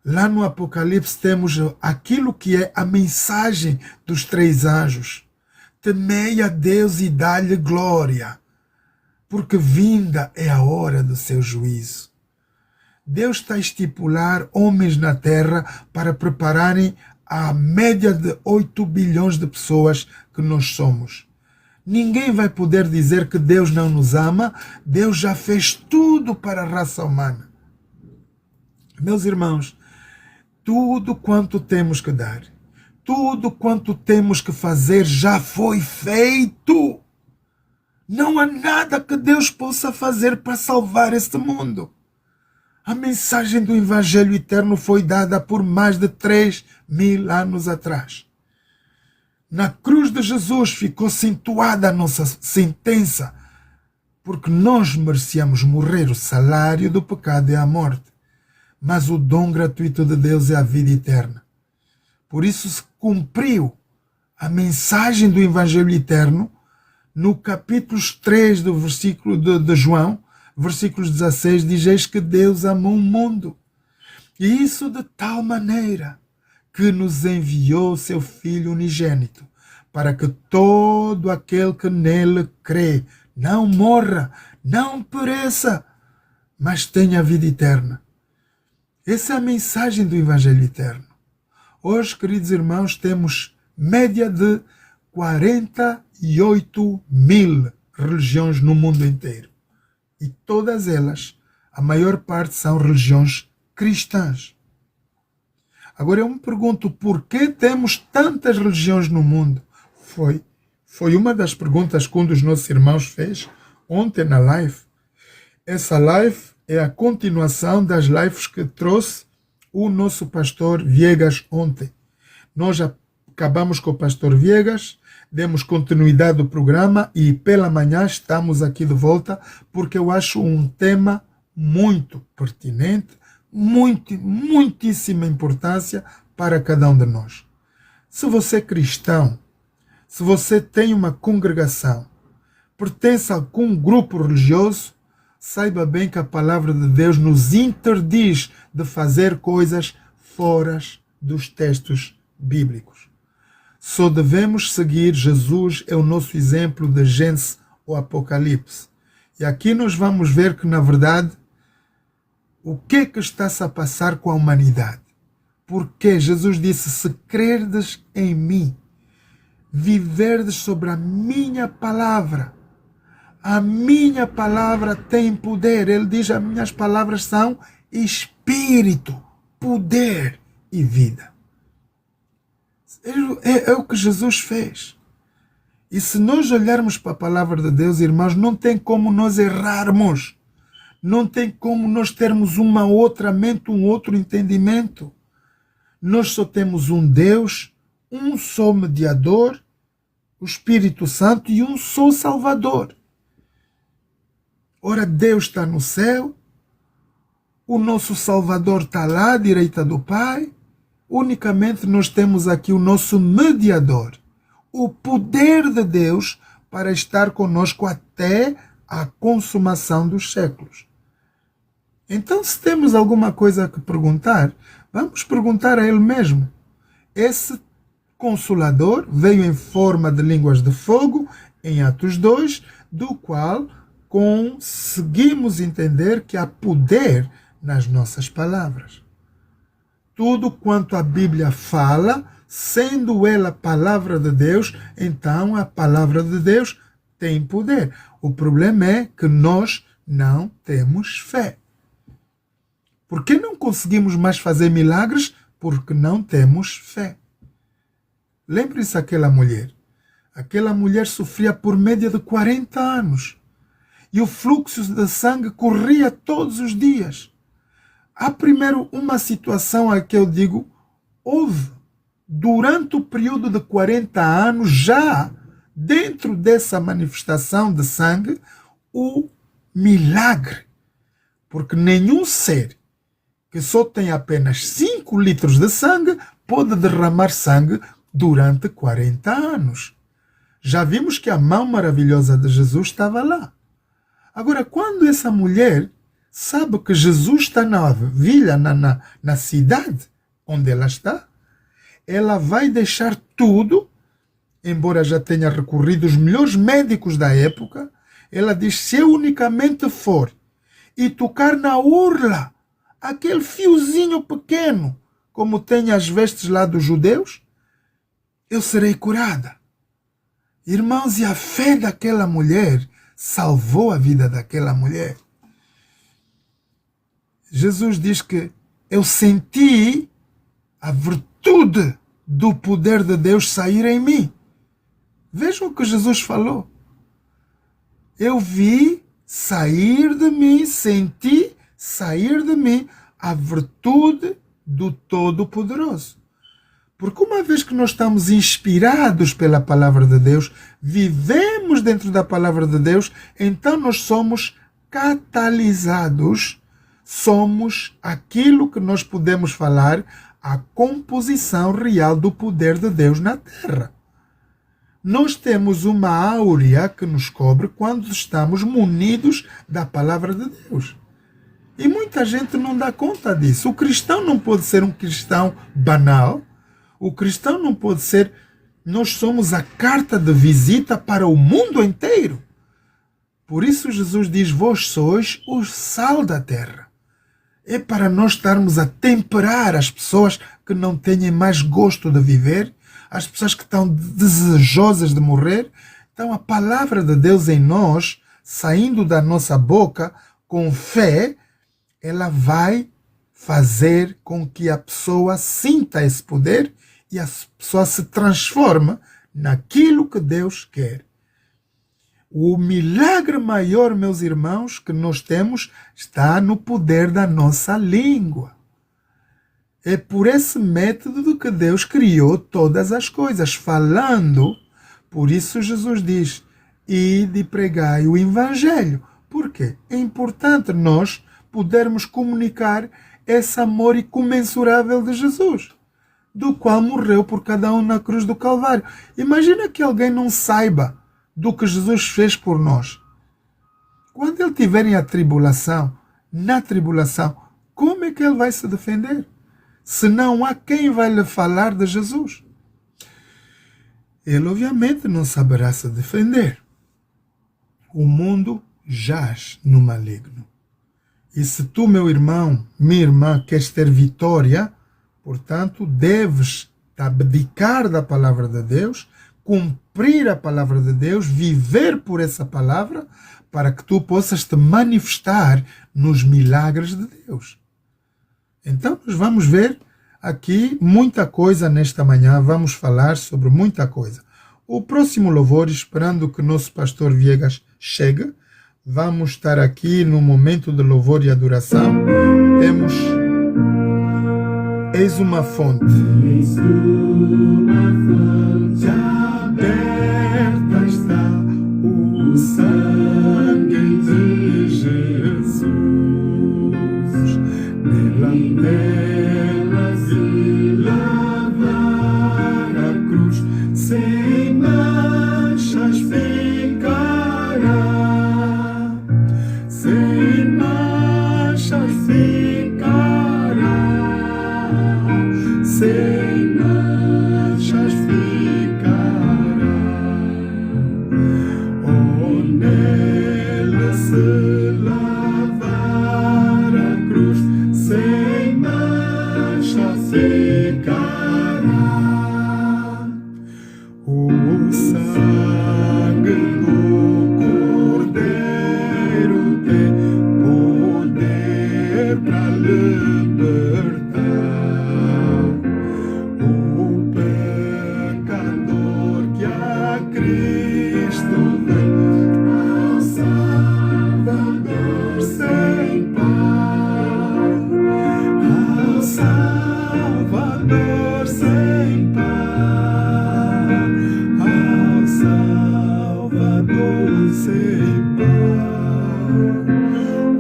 Lá no Apocalipse temos aquilo que é a mensagem dos 3 anjos. Temei a Deus e dá-lhe glória, porque vinda é a hora do seu juízo. Deus está a estipular homens na terra para prepararem a média de 8 bilhões de pessoas que nós somos. Ninguém vai poder dizer que Deus não nos ama. Deus já fez tudo para a raça humana. Meus irmãos, tudo quanto temos que dar, tudo quanto temos que fazer já foi feito. Não há nada que Deus possa fazer para salvar este mundo. A mensagem do Evangelho Eterno foi dada por mais de 3.000 anos atrás. Na cruz de Jesus ficou cintuada a nossa sentença, porque nós merecíamos morrer. O salário do pecado é a morte, mas o dom gratuito de Deus é a vida eterna. Por isso se cumpriu a mensagem do Evangelho Eterno no capítulo 3 do versículo de João, versículos 16, diz: eis que Deus amou o mundo, e isso de tal maneira que nos enviou seu Filho unigênito, para que todo aquele que nele crê não morra, não pereça, mas tenha vida eterna. Essa é a mensagem do Evangelho Eterno. Hoje, queridos irmãos, temos média de 48.000 religiões no mundo inteiro. E todas elas, a maior parte, são religiões cristãs. Agora eu me pergunto, por que temos tantas religiões no mundo? Foi uma das perguntas que um dos nossos irmãos fez ontem na live. Essa live é a continuação das lives que trouxe o nosso pastor Viegas ontem. Nós acabamos com o pastor Viegas, demos continuidade ao programa e pela manhã estamos aqui de volta porque eu acho um tema muito pertinente, muitíssima importância para cada um de nós. Se você é cristão, se você tem uma congregação, pertence a algum grupo religioso, saiba bem que a palavra de Deus nos interdiz de fazer coisas fora dos textos bíblicos. Só devemos seguir Jesus, é o nosso exemplo de Gênesis ou Apocalipse. E aqui nós vamos ver que, na verdade, o que é que está-se a passar com a humanidade? Porque Jesus disse, se crerdes em mim, viverdes sobre a minha palavra tem poder. Ele diz, as minhas palavras são espírito, poder e vida. É o que Jesus fez. E se nós olharmos para a palavra de Deus, irmãos, não tem como nós errarmos. Não tem como nós termos uma outra mente, um outro entendimento. Nós só temos um Deus, um só mediador, o Espírito Santo e um só Salvador. Ora, Deus está no céu, o nosso Salvador está lá à direita do Pai, unicamente nós temos aqui o nosso mediador, o poder de Deus para estar conosco até a consumação dos séculos. Então, se temos alguma coisa a perguntar, vamos perguntar a Ele mesmo. Esse Consolador veio em forma de línguas de fogo, em Atos 2, do qual conseguimos entender que há poder nas nossas palavras. Tudo quanto a Bíblia fala, sendo ela a palavra de Deus, então a palavra de Deus tem poder. O problema é que nós não temos fé. Por que não conseguimos mais fazer milagres? Porque não temos fé. Lembre-se daquela mulher. Aquela mulher sofria por média de 40 anos. E o fluxo de sangue corria todos os dias. Há primeiro uma situação a que eu digo, houve, durante o período de 40 anos, já dentro dessa manifestação de sangue, o milagre. Porque nenhum ser que só tem apenas 5 litros de sangue pode derramar sangue durante 40 anos. Já vimos que a mão maravilhosa de Jesus estava lá. Agora, quando essa mulher sabe que Jesus está na vila, na cidade onde ela está, ela vai deixar tudo, embora já tenha recorrido aos melhores médicos da época, ela diz, se eu unicamente for e tocar na orla, aquele fiozinho pequeno, como tem as vestes lá dos judeus, eu serei curada. Irmãos, e a fé daquela mulher salvou a vida daquela mulher. Jesus diz que eu senti a virtude do poder de Deus sair em mim. Vejam o que Jesus falou. Eu vi sair de mim, senti sair de mim a virtude do Todo-Poderoso. Porque uma vez que nós estamos inspirados pela palavra de Deus, vivemos dentro da palavra de Deus, então nós somos catalisados, somos aquilo que nós podemos falar, a composição real do poder de Deus na Terra. Nós temos uma áurea que nos cobre quando estamos munidos da palavra de Deus. E muita gente não dá conta disso. O cristão não pode ser um cristão banal. O cristão não pode ser... Nós somos a carta de visita para o mundo inteiro. Por isso Jesus diz, vós sois o sal da terra. É para nós estarmos a temperar as pessoas que não têm mais gosto de viver, as pessoas que estão desejosas de morrer. Então a palavra de Deus em nós, saindo da nossa boca, com fé, ela vai fazer com que a pessoa sinta esse poder e a pessoa se transforme naquilo que Deus quer. O milagre maior, meus irmãos, que nós temos está no poder da nossa língua. É por esse método que Deus criou todas as coisas, falando. Por isso Jesus diz, ide e pregai o Evangelho. Por quê? É importante nós podermos comunicar esse amor incomensurável de Jesus, do qual morreu por cada um na cruz do Calvário. Imagina que alguém não saiba do que Jesus fez por nós. Quando ele estiver em tribulação, na tribulação, como é que ele vai se defender? Se não há quem vai lhe falar de Jesus. Ele obviamente não saberá se defender. O mundo jaz no maligno. E se tu, meu irmão, minha irmã, queres ter vitória, portanto, deves te abdicar da palavra de Deus, cumprir a palavra de Deus, viver por essa palavra, para que tu possas te manifestar nos milagres de Deus. Então, nós vamos ver aqui muita coisa nesta manhã, vamos falar sobre muita coisa. O próximo louvor, esperando que nosso pastor Viegas chegue, vamos estar aqui no momento de louvor e adoração. Temos Eis uma fonte. Eis uma fonte aberta está, o sangue de Jesus. Nela se lavar a cruz, sem manchas ficará, sem manchas ficará, sem manchas ficará. Oh, nela se lavar a cruz, sem mancha ficará. O sangue do Cordeiro tem poder para libertar o pecador que a Cristo vem, ao Salvador sem par, ao Salvador sem par, ao Salvador sem par. O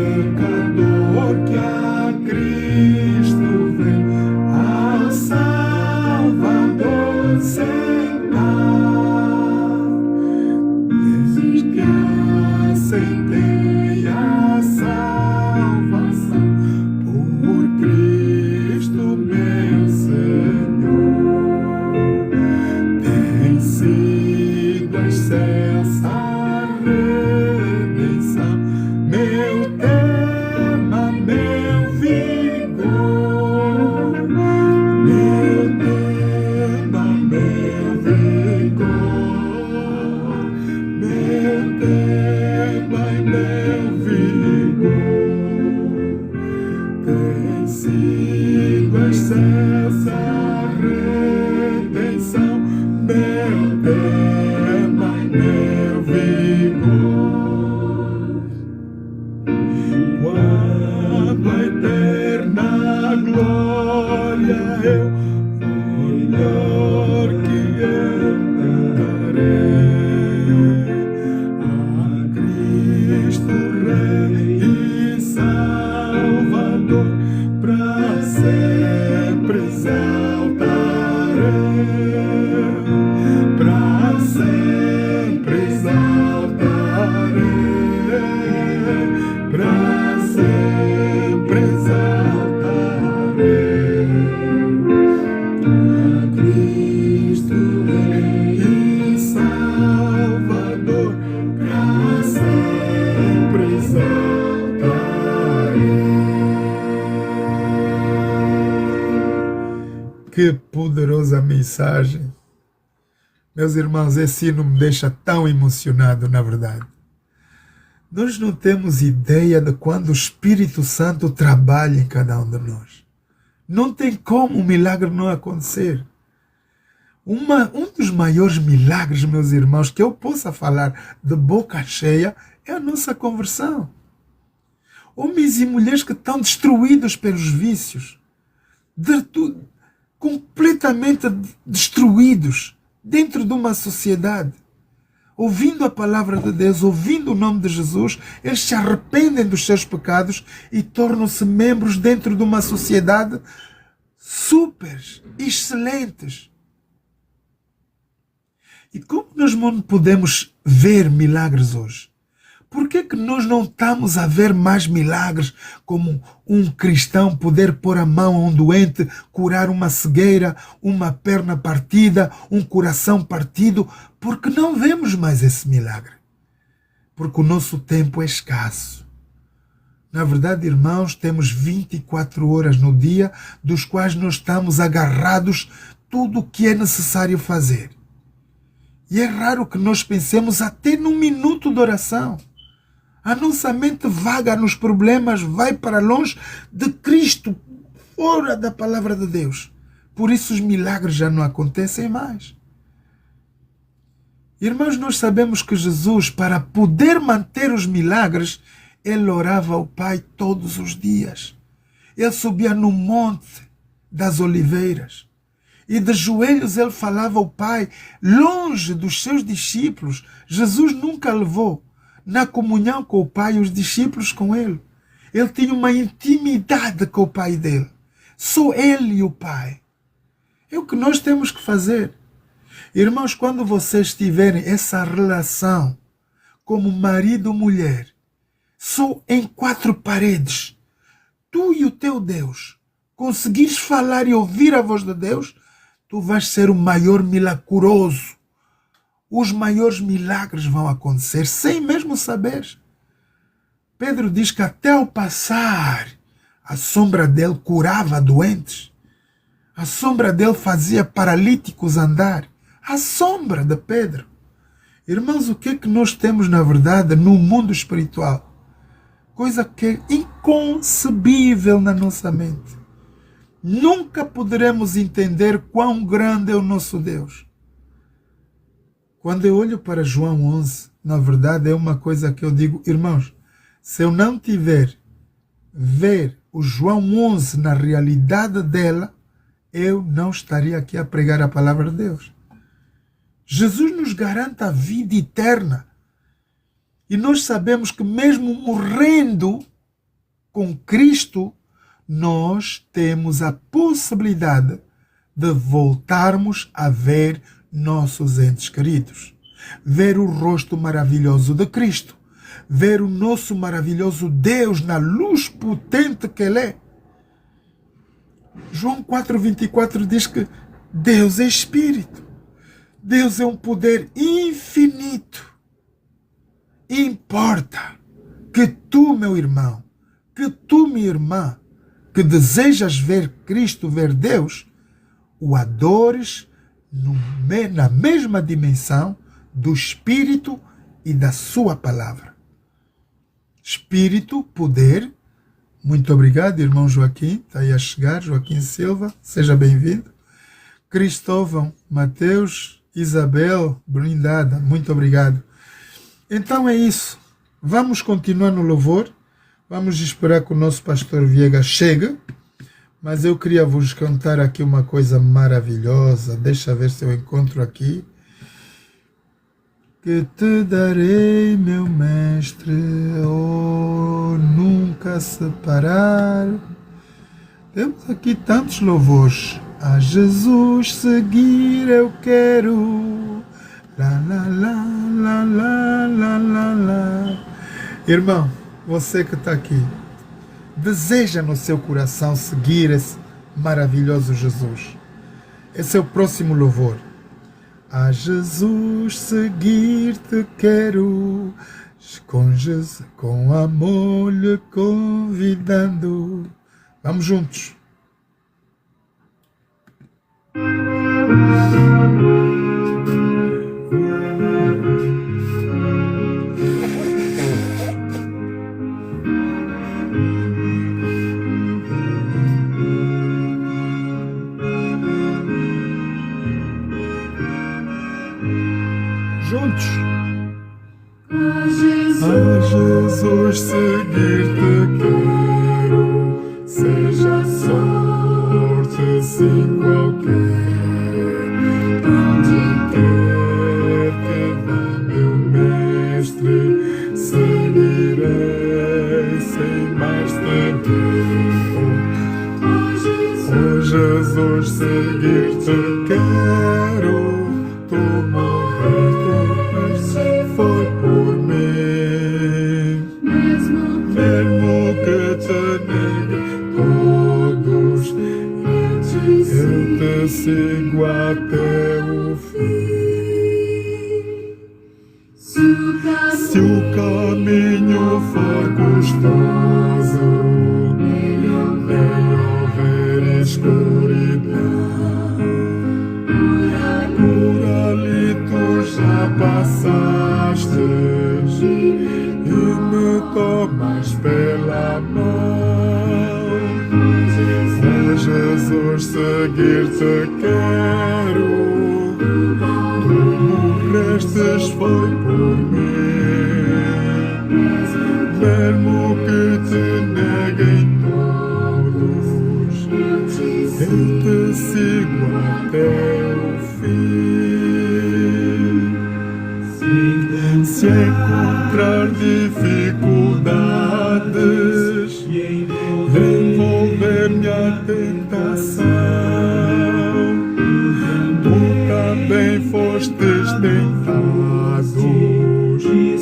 pecador que a Cristo vem, ao Salvador sem par. Desde que aceitei a salvação por Cristo meu Senhor, tem sido excelsa a redenção, meu tema, meu vigor, meu tema, meu vigor, meu tema e meu vigor, tem sido excelsa a redenção, meu tema e meu vigor. Quando a eterna glória eu olhar que eu cantarei a Cristo Rei e Salvador, pra sempre exaltarei, pra sempre exaltarei, pra sempre exaltarei a Cristo Rei e Salvador, pra sempre exaltarei. Que poderosa mensagem. Meus irmãos, esse hino me deixa tão emocionado, na verdade. Nós não temos ideia de quando o Espírito Santo trabalha em cada um de nós. Não tem como um milagre não acontecer. Um dos maiores milagres, meus irmãos, que eu possa falar de boca cheia é a nossa conversão. Homens e mulheres que estão destruídos pelos vícios, completamente destruídos dentro de uma sociedade. Ouvindo a palavra de Deus, ouvindo o nome de Jesus, eles se arrependem dos seus pecados e tornam-se membros dentro de uma sociedade super excelentes. E como nós não podemos ver milagres hoje? Por que nós não estamos a ver mais milagres, como um cristão poder pôr a mão a um doente, curar uma cegueira, uma perna partida, um coração partido? Porque não vemos mais esse milagre. Porque o nosso tempo é escasso. Na verdade, irmãos, temos 24 horas no dia, dos quais nós estamos agarrados tudo o que é necessário fazer. E é raro que nós pensemos até num minuto de oração. A nossa mente vaga nos problemas, vai para longe de Cristo, fora da palavra de Deus. Por isso os milagres já não acontecem mais. Irmãos, nós sabemos que Jesus, para poder manter os milagres, ele orava ao Pai todos os dias. Ele subia no Monte das Oliveiras. E de joelhos ele falava ao Pai, longe dos seus discípulos. Jesus nunca levou na comunhão com o Pai os discípulos com ele. Ele tinha uma intimidade com o Pai dele. Só ele e o Pai. É o que nós temos que fazer. Irmãos, quando vocês tiverem essa relação como marido e mulher, só em 4 paredes, tu e o teu Deus, conseguires falar e ouvir a voz de Deus, tu vais ser o maior milagroso. Os maiores milagres vão acontecer sem mesmo saber. Pedro diz que até ao passar, a sombra dele curava doentes. A sombra dele fazia paralíticos andar. A sombra de Pedro. Irmãos, o que é que nós temos na verdade no mundo espiritual? Coisa que é inconcebível na nossa mente. Nunca poderemos entender quão grande é o nosso Deus. Quando eu olho para João 11, na verdade é uma coisa que eu digo, irmãos, se eu não tiver ver o João 11 na realidade dela, eu não estaria aqui a pregar a palavra de Deus. Jesus nos garante a vida eterna. E nós sabemos que mesmo morrendo com Cristo, nós temos a possibilidade de voltarmos a ver nossos entes queridos, ver o rosto maravilhoso de Cristo, ver o nosso maravilhoso Deus na luz potente que Ele é. João 4,24 diz que Deus é Espírito. Deus é um poder infinito. Importa que tu, meu irmão, que tu, minha irmã, que desejas ver Cristo, ver Deus, o adores na mesma dimensão do Espírito e da sua palavra. Espírito, poder. Muito obrigado, irmão Joaquim, está aí a chegar, Joaquim Silva, seja bem-vindo. Cristóvão, Mateus, Isabel, Brindada, muito obrigado. Então é isso, vamos continuar no louvor, vamos esperar que o nosso pastor Viegas chegue. Mas eu queria vos cantar aqui uma coisa maravilhosa. Deixa ver se eu encontro aqui. Que te darei, meu mestre, oh, nunca separar. Temos aqui tantos louvores. A Jesus seguir eu quero. Lá, lá, lá, lá, lá, lá, lá, lá. Irmão, você que está aqui, deseja no seu coração seguir esse maravilhoso Jesus. Esse é o próximo louvor. A Jesus seguir-te quero, com amor lhe convidando. Vamos juntos. Jesus, seguir-te quero, seja a sorte sim qualquer. Onde quer que vá, meu mestre, seguirei sem mais temor. Oh Jesus, seguir-te quero, tu morreste, foi por mim. Mesmo que te negue todos, eu te sigo até o fim. Se o caminho for custoso, melhor ver escuridão. Por ali tu já passaste e me tomas pela mão. Oh Jesus, seguir-te quero, tu morrestes foi por mim. Mesmo que te neguem todos, eu te sigo até o fim. Se encontrar dificuldades, envolver-me a tentação, tu também fostes tentados e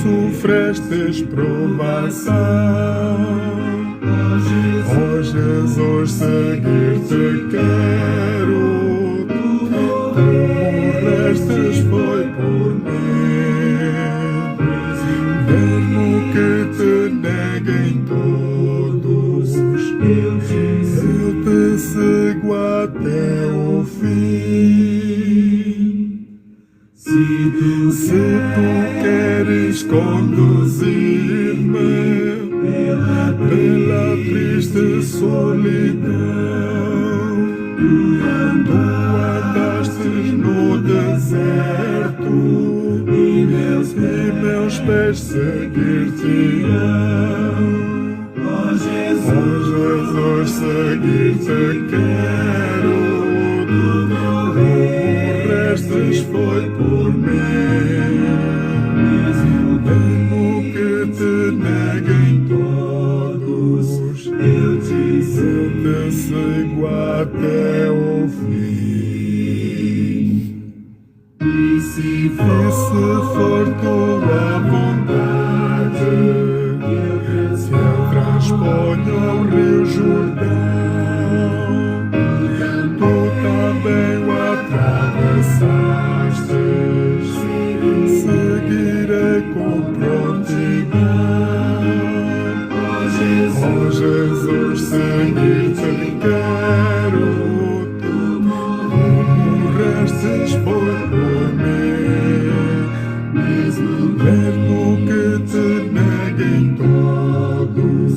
sofrestes provação. Oh Jesus, seguir-te quero, tu morrestes foi por mim. Mesmo que te neguem todos, eu te sigo até o fim. Se tu queres conduzir-me pela triste solidão, tu andaste no deserto e meus pés seguir-te-ão. Oh Jesus, seguir-te quero, tu morrestes foi por mim. Mesmo que te neguem todos, eu te sigo até o fim. E se for tua vontade, se eu transponho o Rio Jordão, tu também o atravessaste, seguirei com prontidão. Oh Jesus, seguir-te quero, tu morrestes foi por mim. Mesmo que te neguem todos,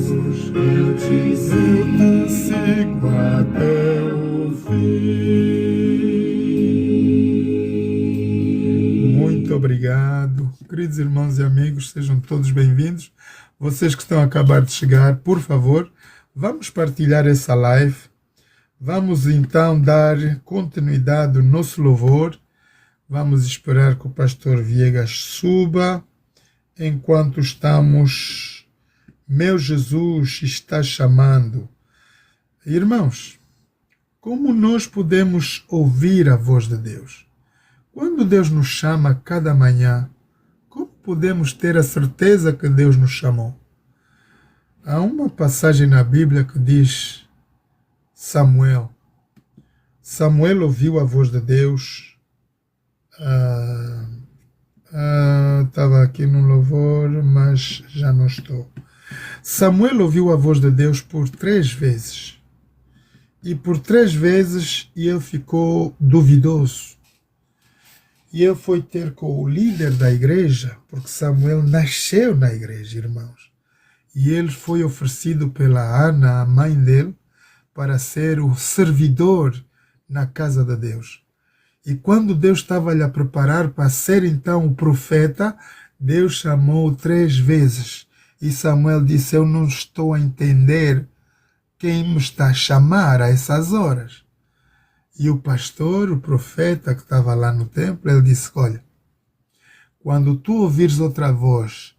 eu te sigo até o fim. Muito obrigado. Queridos irmãos e amigos, sejam todos bem-vindos. Vocês que estão a acabar de chegar, por favor, vamos partilhar essa live. Vamos então dar continuidade ao nosso louvor. Vamos esperar que o pastor Viegas suba enquanto estamos. Meu Jesus está chamando. Irmãos, como nós podemos ouvir a voz de Deus? Quando Deus nos chama cada manhã, como podemos ter a certeza que Deus nos chamou? Há uma passagem na Bíblia que diz Samuel ouviu a voz de Deus. Estava aqui no louvor, mas já não estou. Samuel ouviu a voz de Deus por 3 vezes. E por 3 vezes ele ficou duvidoso. E ele foi ter com o líder da igreja, porque Samuel nasceu na igreja, irmãos. E ele foi oferecido pela Ana, a mãe dele, para ser o servidor na casa de Deus. E quando Deus estava a preparar para ser então o profeta, Deus chamou 3 vezes e Samuel disse: eu não estou a entender quem me está a chamar a essas horas. E o pastor, o profeta que estava lá no templo, ele disse: olha, quando tu ouvires outra voz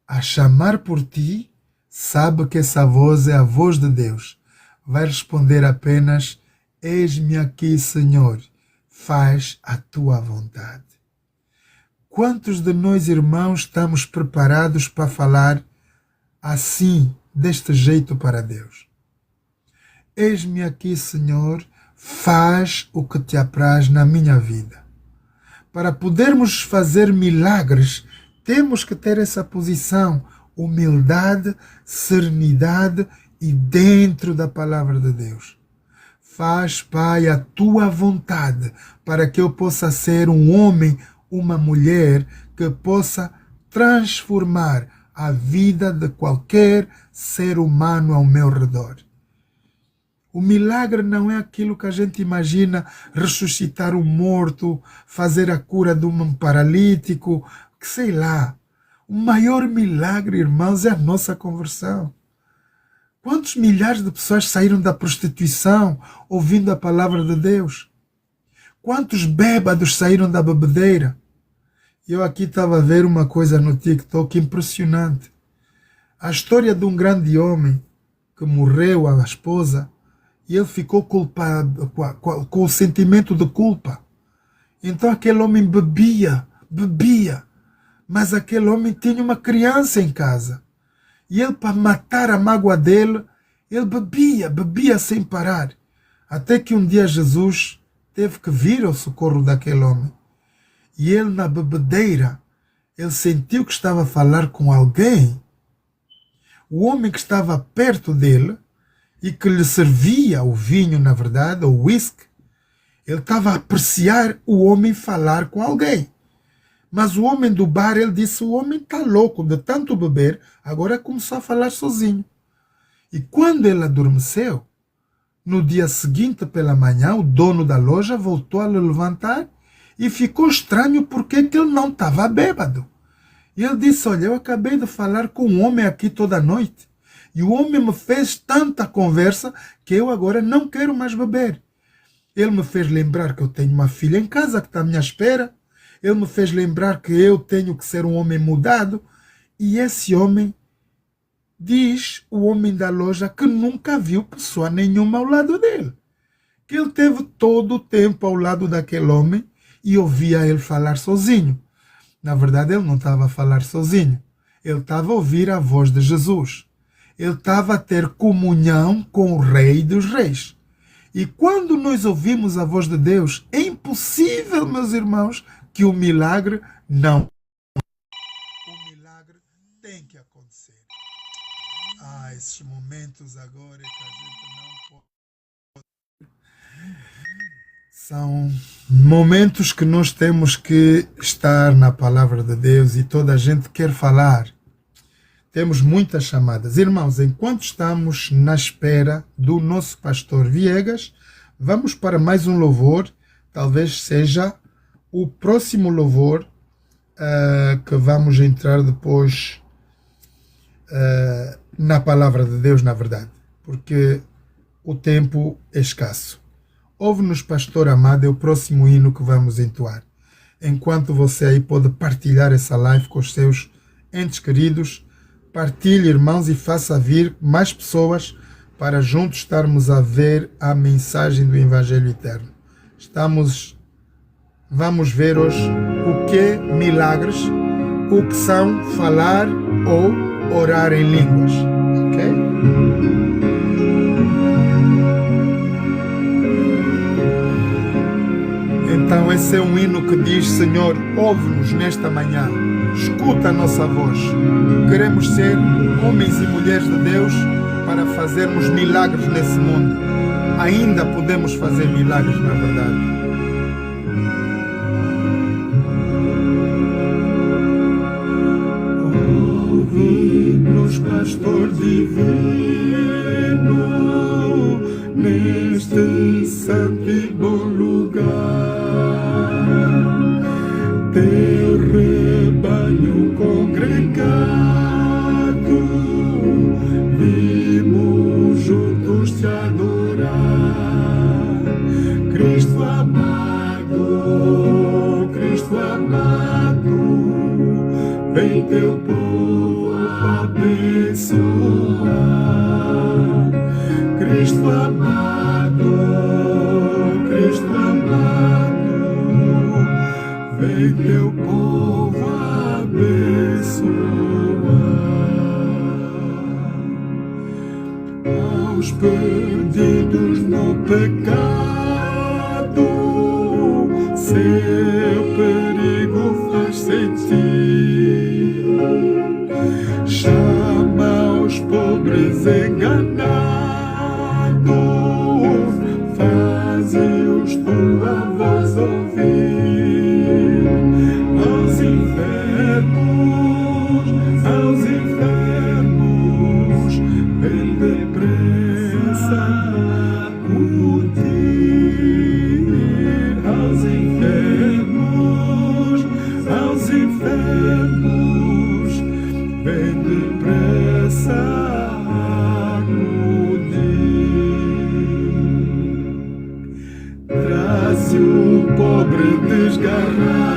a chamar por ti, sabe que essa voz é a voz de Deus. Vai responder apenas: eis-me aqui, Senhor, faz a tua vontade. Quantos de nós, irmãos, estamos preparados para falar assim, deste jeito para Deus? Eis-me aqui, Senhor, faz o que te apraz na minha vida. Para podermos fazer milagres, temos que ter essa posição, humildade, serenidade e dentro da palavra de Deus. Faz, Pai, a tua vontade para que eu possa ser um homem, uma mulher que possa transformar a vida de qualquer ser humano ao meu redor. O milagre não é aquilo que a gente imagina, ressuscitar um morto, fazer a cura de um paralítico, que sei lá. O maior milagre, irmãos, é a nossa conversão. Quantos milhares de pessoas saíram da prostituição ouvindo a palavra de Deus? Quantos bêbados saíram da bebedeira? Eu aqui estava a ver uma coisa no TikTok impressionante. A história de um grande homem que morreu a esposa e ele ficou culpado, com o sentimento de culpa. Então aquele homem bebia, mas aquele homem tinha uma criança em casa. E ele, para matar a mágoa dele, ele bebia sem parar. Até que um dia Jesus teve que vir ao socorro daquele homem. E ele, na bebedeira, ele sentiu que estava a falar com alguém. O homem que estava perto dele e que lhe servia o vinho, na verdade, o whisky, ele estava a apreciar o homem falar com alguém. Mas o homem do bar, ele disse: o homem está louco de tanto beber, agora começou a falar sozinho. E quando ele adormeceu, no dia seguinte pela manhã, o dono da loja voltou a lhe levantar e ficou estranho porque ele não estava bêbado. E ele disse: olha, eu acabei de falar com um homem aqui toda a noite. E o homem me fez tanta conversa que eu agora não quero mais beber. Ele me fez lembrar que eu tenho uma filha em casa que está à minha espera. Ele me fez lembrar que eu tenho que ser um homem mudado. E esse homem diz, o homem da loja, que nunca viu pessoa nenhuma ao lado dele. Que ele teve todo o tempo ao lado daquele homem e ouvia ele falar sozinho. Na verdade, ele não estava a falar sozinho. Ele estava a ouvir a voz de Jesus. Ele estava a ter comunhão com o Rei dos Reis. E quando nós ouvimos a voz de Deus, é impossível, meus irmãos, que o milagre não. O milagre tem que acontecer. Esses momentos agora que a gente não pode. São momentos que nós temos que estar na palavra de Deus e toda a gente quer falar. Temos muitas chamadas. Irmãos, enquanto estamos na espera do nosso pastor Viegas, vamos para mais um louvor. Talvez seja o próximo louvor que vamos entrar depois na palavra de Deus, na verdade, porque o tempo é escasso. Ouve-nos, pastor amado, é o próximo hino que vamos entoar. Enquanto você aí pode partilhar essa live com os seus entes queridos, partilhe, irmãos, e faça vir mais pessoas para juntos estarmos a ver a mensagem do Evangelho Eterno. Vamos ver hoje o que milagres, o que são falar ou orar em línguas. Ok? Então esse é um hino que diz: Senhor, ouve-nos nesta manhã, escuta a nossa voz. Queremos ser homens e mulheres de Deus para fazermos milagres nesse mundo. Ainda podemos fazer milagres, na verdade. Ouve-nos, pastor divino, neste santo e bom lugar. Teu rebanho congregado, vimos juntos te adorar. Cristo amado, vem teu povo abençoar. Cristo amado, vem teu povo abençoar. Aos perdidos no pecado, seu perigo faz sentir. Chama os pobres enganados, faze-os tua voz ouvir. Aos enfermos, vem depressa acudir. Aos enfermos, vem depressa acudir. Traze o pobre desgarrado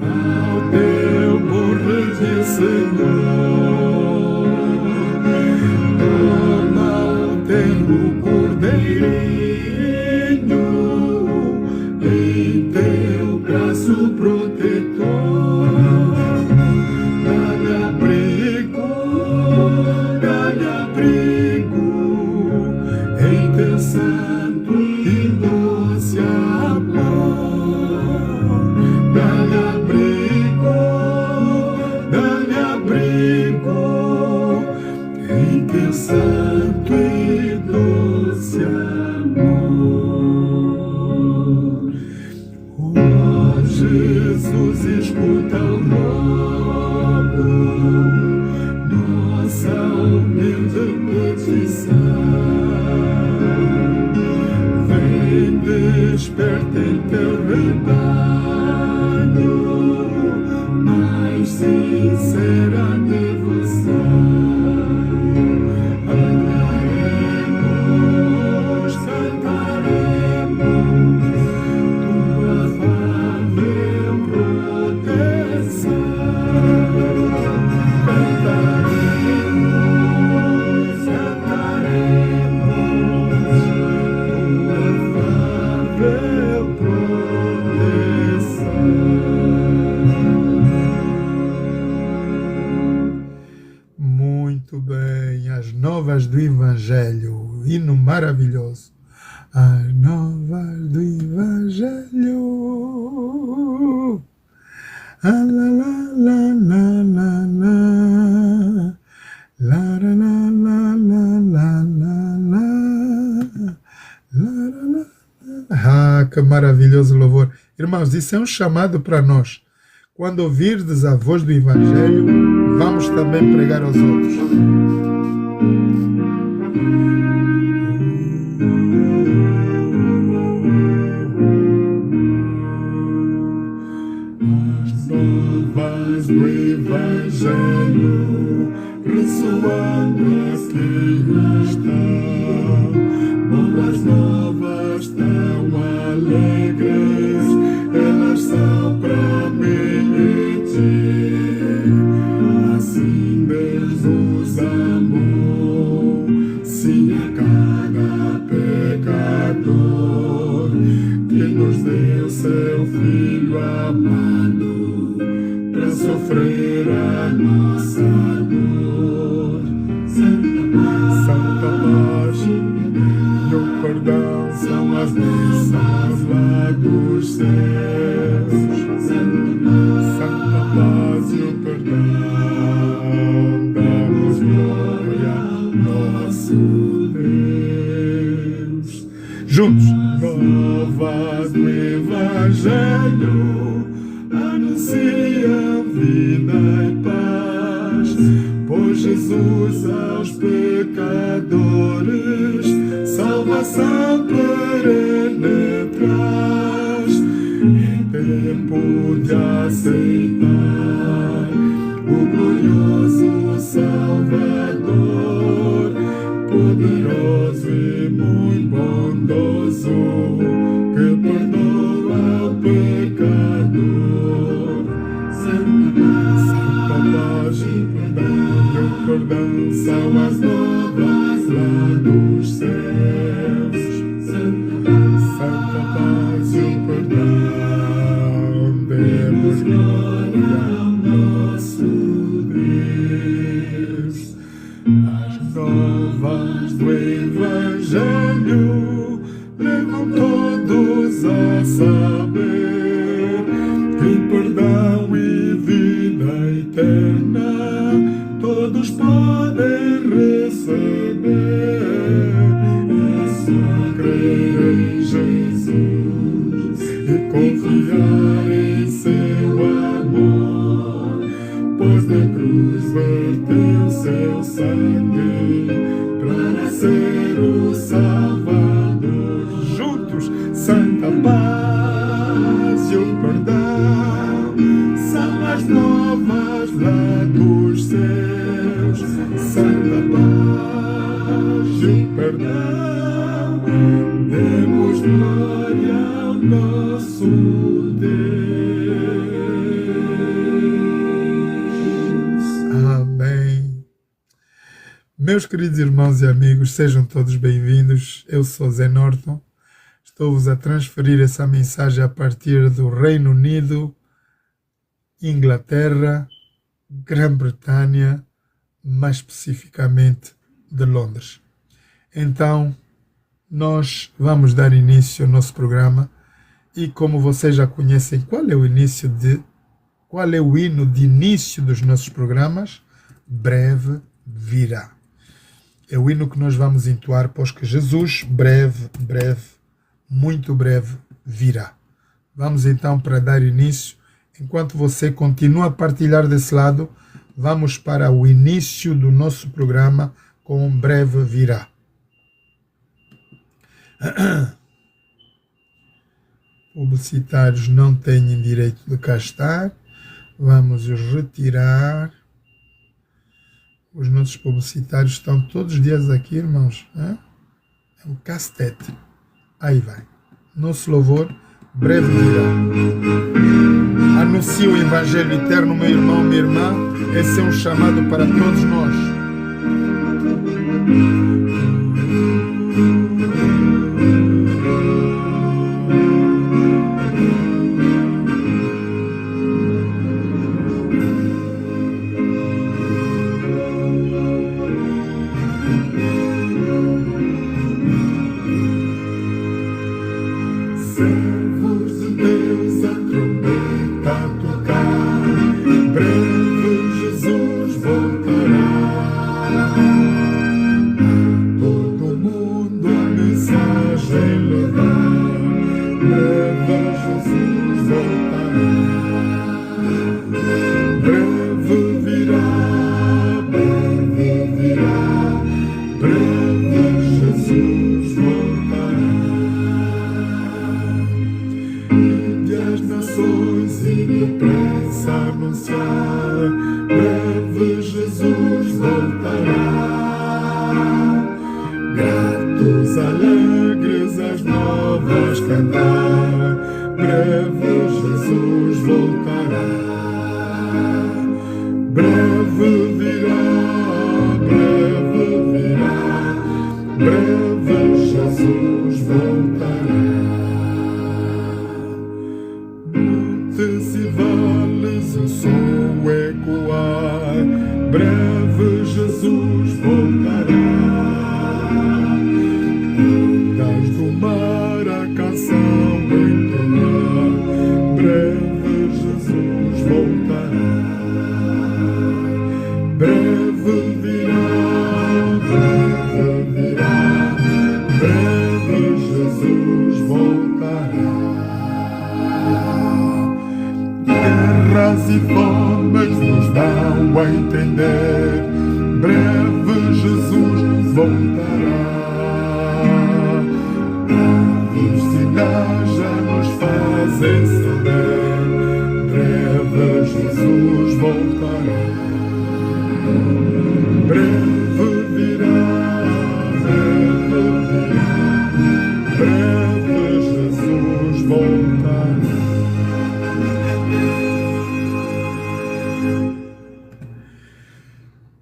ao teu bom redil, Senhor. Toma o tenro cordeirinho em teu braço protetor. Dá-lhe abrigo em teu santo e doce amor. Dá-lhe abrigo em teu santo e doce amor. Oh Jesus, escuta o rogo, nossa humilde petição. Vem, desperta em teu rebanho mais sincera devoção. Cantaremos tua amável proteção. Cantaremos tua amável proteção. Muito bem, as novas do Evangelho, hino maravilhoso. As novas do Evangelho. Ah, lá, lá, lá, lá, lá, lá, lá, lá, lá, lá, lá, lá. Ah, que maravilhoso louvor. Irmãos, isso é um chamado para nós. Quando ouvirdes a voz do Evangelho, vamos também pregar aos outros. As novas do Evangelho ressoando aqui estão. Boas novas tão alegres, elas são para mim e ti. Assim Deus nos amou, sim, a cada pecador, que nos deu seu Filho amado para sofrer a nossa dor. Santa paz e o perdão são as bênçãos lá dos céus. Santa paz e o perdão, damos glória ao nosso Deus. Juntos, novas do Evangelho anunciam vida e paz, pois Jesus aos pecadores salvação perene traz. Em tempo de aceitar o glorioso Salvador, poderoso e muito bondoso, que perdoa o pecador. Santa paz e perdão são as novas lá dos céus. Santa paz e o perdão, demos glória ao nosso Deus. As novas do Evangelho levam todos a saber que perdão e vida eterna todos podem receber. É só crer em Jesus e confiar em seu amor, pois na cruz verteu seu sangue para ser o Salvador. Juntos, santa paz e o perdão são as novas lá dos céus. Santa paz e o perdão, demos glória ao nosso Deus. Amém. Meus queridos irmãos e amigos, sejam todos bem-vindos. Eu sou Zé Norton. Estou-vos a transferir essa mensagem a partir do Reino Unido, Inglaterra, Grã-Bretanha, mais especificamente de Londres. Então, nós vamos dar início ao nosso programa e, como vocês já conhecem, qual é o hino de início dos nossos programas? Breve virá. É o hino que nós vamos entoar, pois que Jesus breve, muito breve virá. Vamos então, para dar início, enquanto você continua a partilhar desse lado, vamos para o início do nosso programa com breve virá. Publicitários não têm direito de cá estar. Vamos retirar. Os nossos publicitários estão todos os dias aqui, irmãos. É um castete. Aí vai. Nosso louvor, breve virá. Anuncie o Evangelho eterno, meu irmão, minha irmã. Esse é um chamado para todos nós. Servos de Deus, a trombeta a tocar, breve Jesus voltará. A todo mundo a mensagem levar, breve Jesus voltará. Breve virá, breve virá, breve Jesus voltará. As nações e depressa anunciar, breve Jesus voltará. Gratos, alegres, as novas cantar, breve Jesus voltará. Breve virá, breve virá, breve Jesus voltará. Montes e vales o som ecoar, breve Jesus voltará. Ondas do mar a canção entoar, breve Jesus voltará. Breve virá, breve virá, breve Jesus voltará. Guerras e fomes nos dão a entender, breve Jesus voltará. Aves sinais já nos fazem saber, breve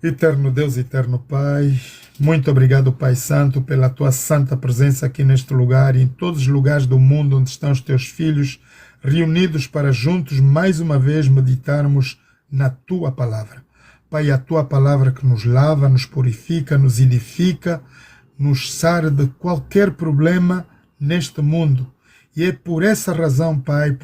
Eterno Deus, eterno Pai, muito obrigado, Pai Santo, pela tua santa presença aqui neste lugar e em todos os lugares do mundo onde estão os teus filhos reunidos para juntos mais uma vez meditarmos na tua palavra. Pai, a tua palavra que nos lava, nos purifica, nos edifica, nos sara de qualquer problema neste mundo. E é por essa razão, Pai,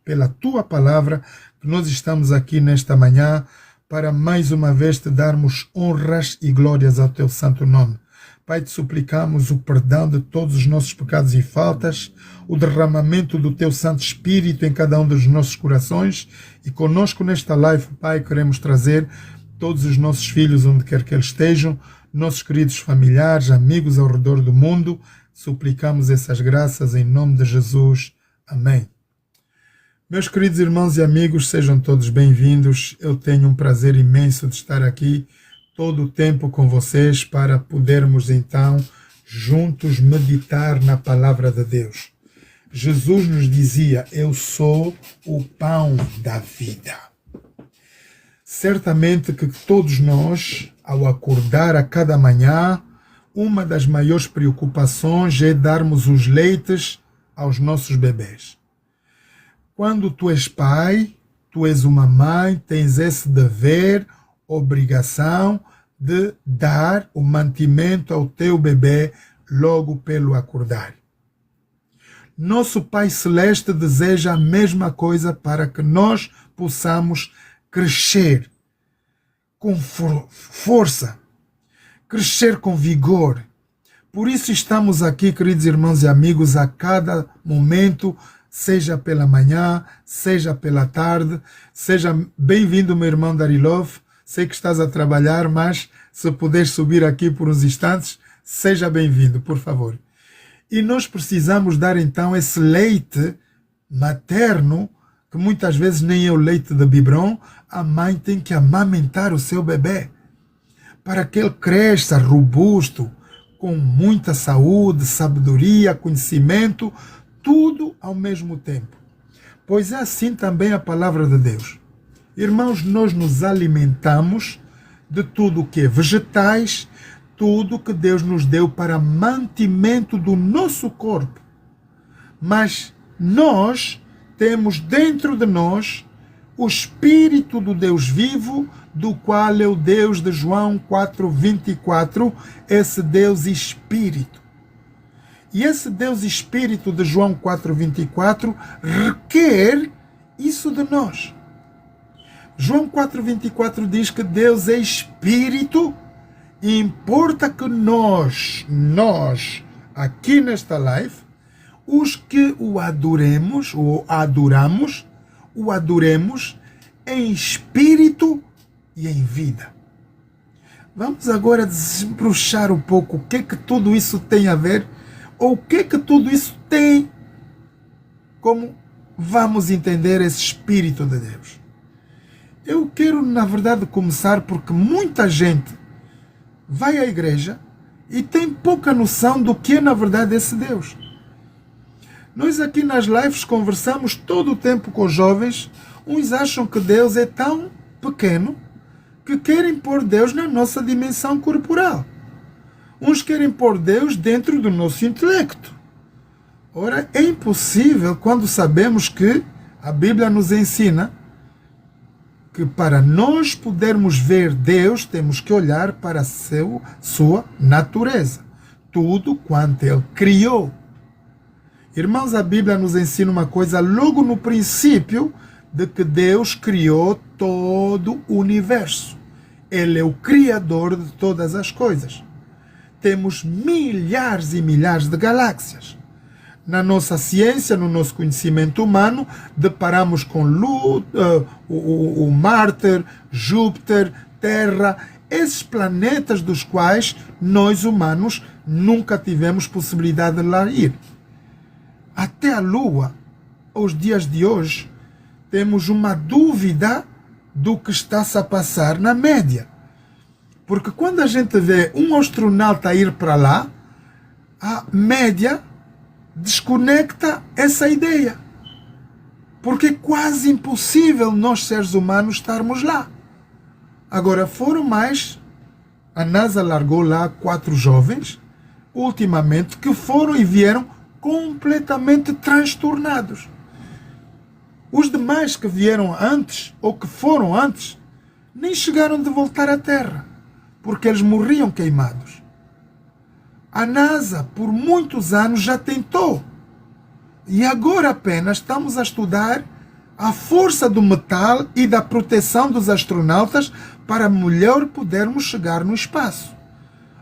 pela tua palavra, que nós estamos aqui nesta manhã para mais uma vez te darmos honras e glórias ao teu santo nome. Pai, te suplicamos o perdão de todos os nossos pecados e faltas, o derramamento do teu Santo Espírito em cada um dos nossos corações e conosco nesta live, Pai, queremos trazer todos os nossos filhos, onde quer que eles estejam, nossos queridos familiares, amigos ao redor do mundo. Suplicamos essas graças em nome de Jesus. Amém. Meus queridos irmãos e amigos, sejam todos bem-vindos. Eu tenho um prazer imenso de estar aqui todo o tempo com vocês para podermos então juntos meditar na palavra de Deus. Jesus nos dizia: eu sou o pão da vida. Certamente que todos nós, ao acordar a cada manhã, uma das maiores preocupações é darmos os leites aos nossos bebês. Quando tu és pai, tu és uma mãe, tens esse dever, obrigação de dar o mantimento ao teu bebê logo pelo acordar. Nosso Pai Celeste deseja a mesma coisa para que nós possamos crescer com força, crescer com vigor. Por isso estamos aqui, queridos irmãos e amigos, a cada momento, seja pela manhã, seja pela tarde. Seja bem-vindo, meu irmão Darilov. Sei que estás a trabalhar, mas se puderes subir aqui por uns instantes, seja bem-vindo, por favor. E nós precisamos dar então esse leite materno, que muitas vezes nem é o leite de biberon. A mãe tem que amamentar o seu bebê para que ele cresça robusto, com muita saúde, sabedoria, conhecimento, tudo ao mesmo tempo. Pois é assim também a palavra de Deus. Irmãos, nós nos alimentamos de tudo o que é vegetais, tudo que Deus nos deu para mantimento do nosso corpo. Mas nós temos dentro de nós o Espírito do Deus vivo, do qual é o Deus de João 4:24, esse Deus Espírito. E esse Deus Espírito de João 4:24 requer isso de nós. João 4:24 diz que Deus é Espírito e importa que nós, aqui nesta live, os que o adoremos, ou adoramos, o adoremos em espírito e em vida. Vamos agora desembruxar um pouco o que tudo isso tem a ver, ou o que tudo isso tem, como vamos entender esse Espírito de Deus. Eu quero, na verdade, começar porque muita gente vai à igreja e tem pouca noção do que é, na verdade, esse Deus. Nós aqui nas lives conversamos todo o tempo com os jovens. Uns acham que Deus é tão pequeno que querem pôr Deus na nossa dimensão corporal. Uns querem pôr Deus dentro do nosso intelecto. Ora, é impossível quando sabemos que a Bíblia nos ensina que para nós podermos ver Deus, temos que olhar para sua natureza. Tudo quanto Ele criou. Irmãos, a Bíblia nos ensina uma coisa logo no princípio, de que Deus criou todo o universo. Ele é o Criador de todas as coisas. Temos milhares e milhares de galáxias. Na nossa ciência, no nosso conhecimento humano, deparamos com o Marte, Júpiter, Terra, esses planetas dos quais nós humanos nunca tivemos possibilidade de lá ir. Até a Lua, aos dias de hoje, temos uma dúvida do que está-se a passar na média. Porque quando a gente vê um astronauta ir para lá, a média desconecta essa ideia. Porque é quase impossível nós, seres humanos, estarmos lá. Agora, foram mais a NASA largou lá 4 jovens, ultimamente, que foram e vieram completamente transtornados. Os demais que vieram antes, ou que foram antes, nem chegaram de voltar à Terra, porque eles morriam queimados. A NASA, por muitos anos, já tentou. E agora apenas estamos a estudar a força do metal e da proteção dos astronautas para melhor podermos chegar no espaço.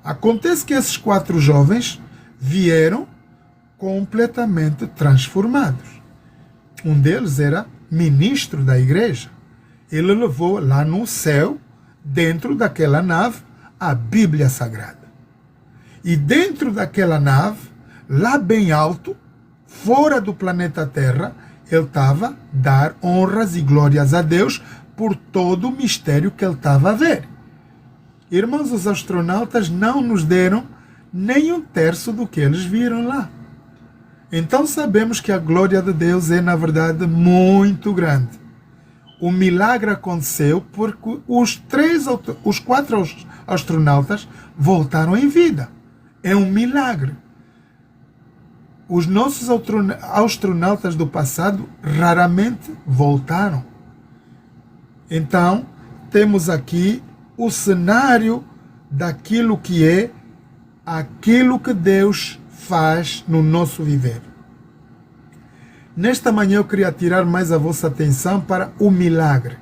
Acontece que esses 4 jovens vieram completamente transformados. Um deles era ministro da igreja. Ele levou lá no céu, dentro daquela nave, a Bíblia Sagrada. E dentro daquela nave, lá bem alto, fora do planeta Terra, ele estava a dar honras e glórias a Deus por todo o mistério que ele estava a ver. Irmãos, os astronautas não nos deram nem 1/3 do que eles viram lá. Então sabemos que a glória de Deus é, na verdade, muito grande. O milagre aconteceu porque os 4 astronautas voltaram em vida. É um milagre. Os nossos astronautas do passado raramente voltaram. Então, temos aqui o cenário daquilo que é aquilo que Deus faz no nosso viver. Nesta manhã eu queria tirar mais a vossa atenção para o milagre.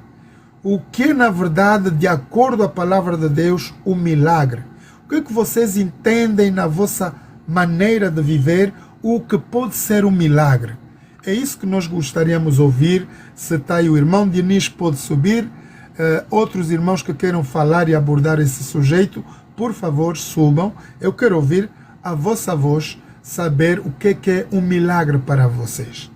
O que é, na verdade, de acordo com a palavra de Deus, o milagre? O que é que vocês entendem na vossa maneira de viver o que pode ser um milagre? É isso que nós gostaríamos de ouvir. Se está aí o irmão Diniz, pode subir. Outros irmãos que queiram falar e abordar esse sujeito, por favor, subam. Eu quero ouvir a vossa voz, saber o que é um milagre para vocês.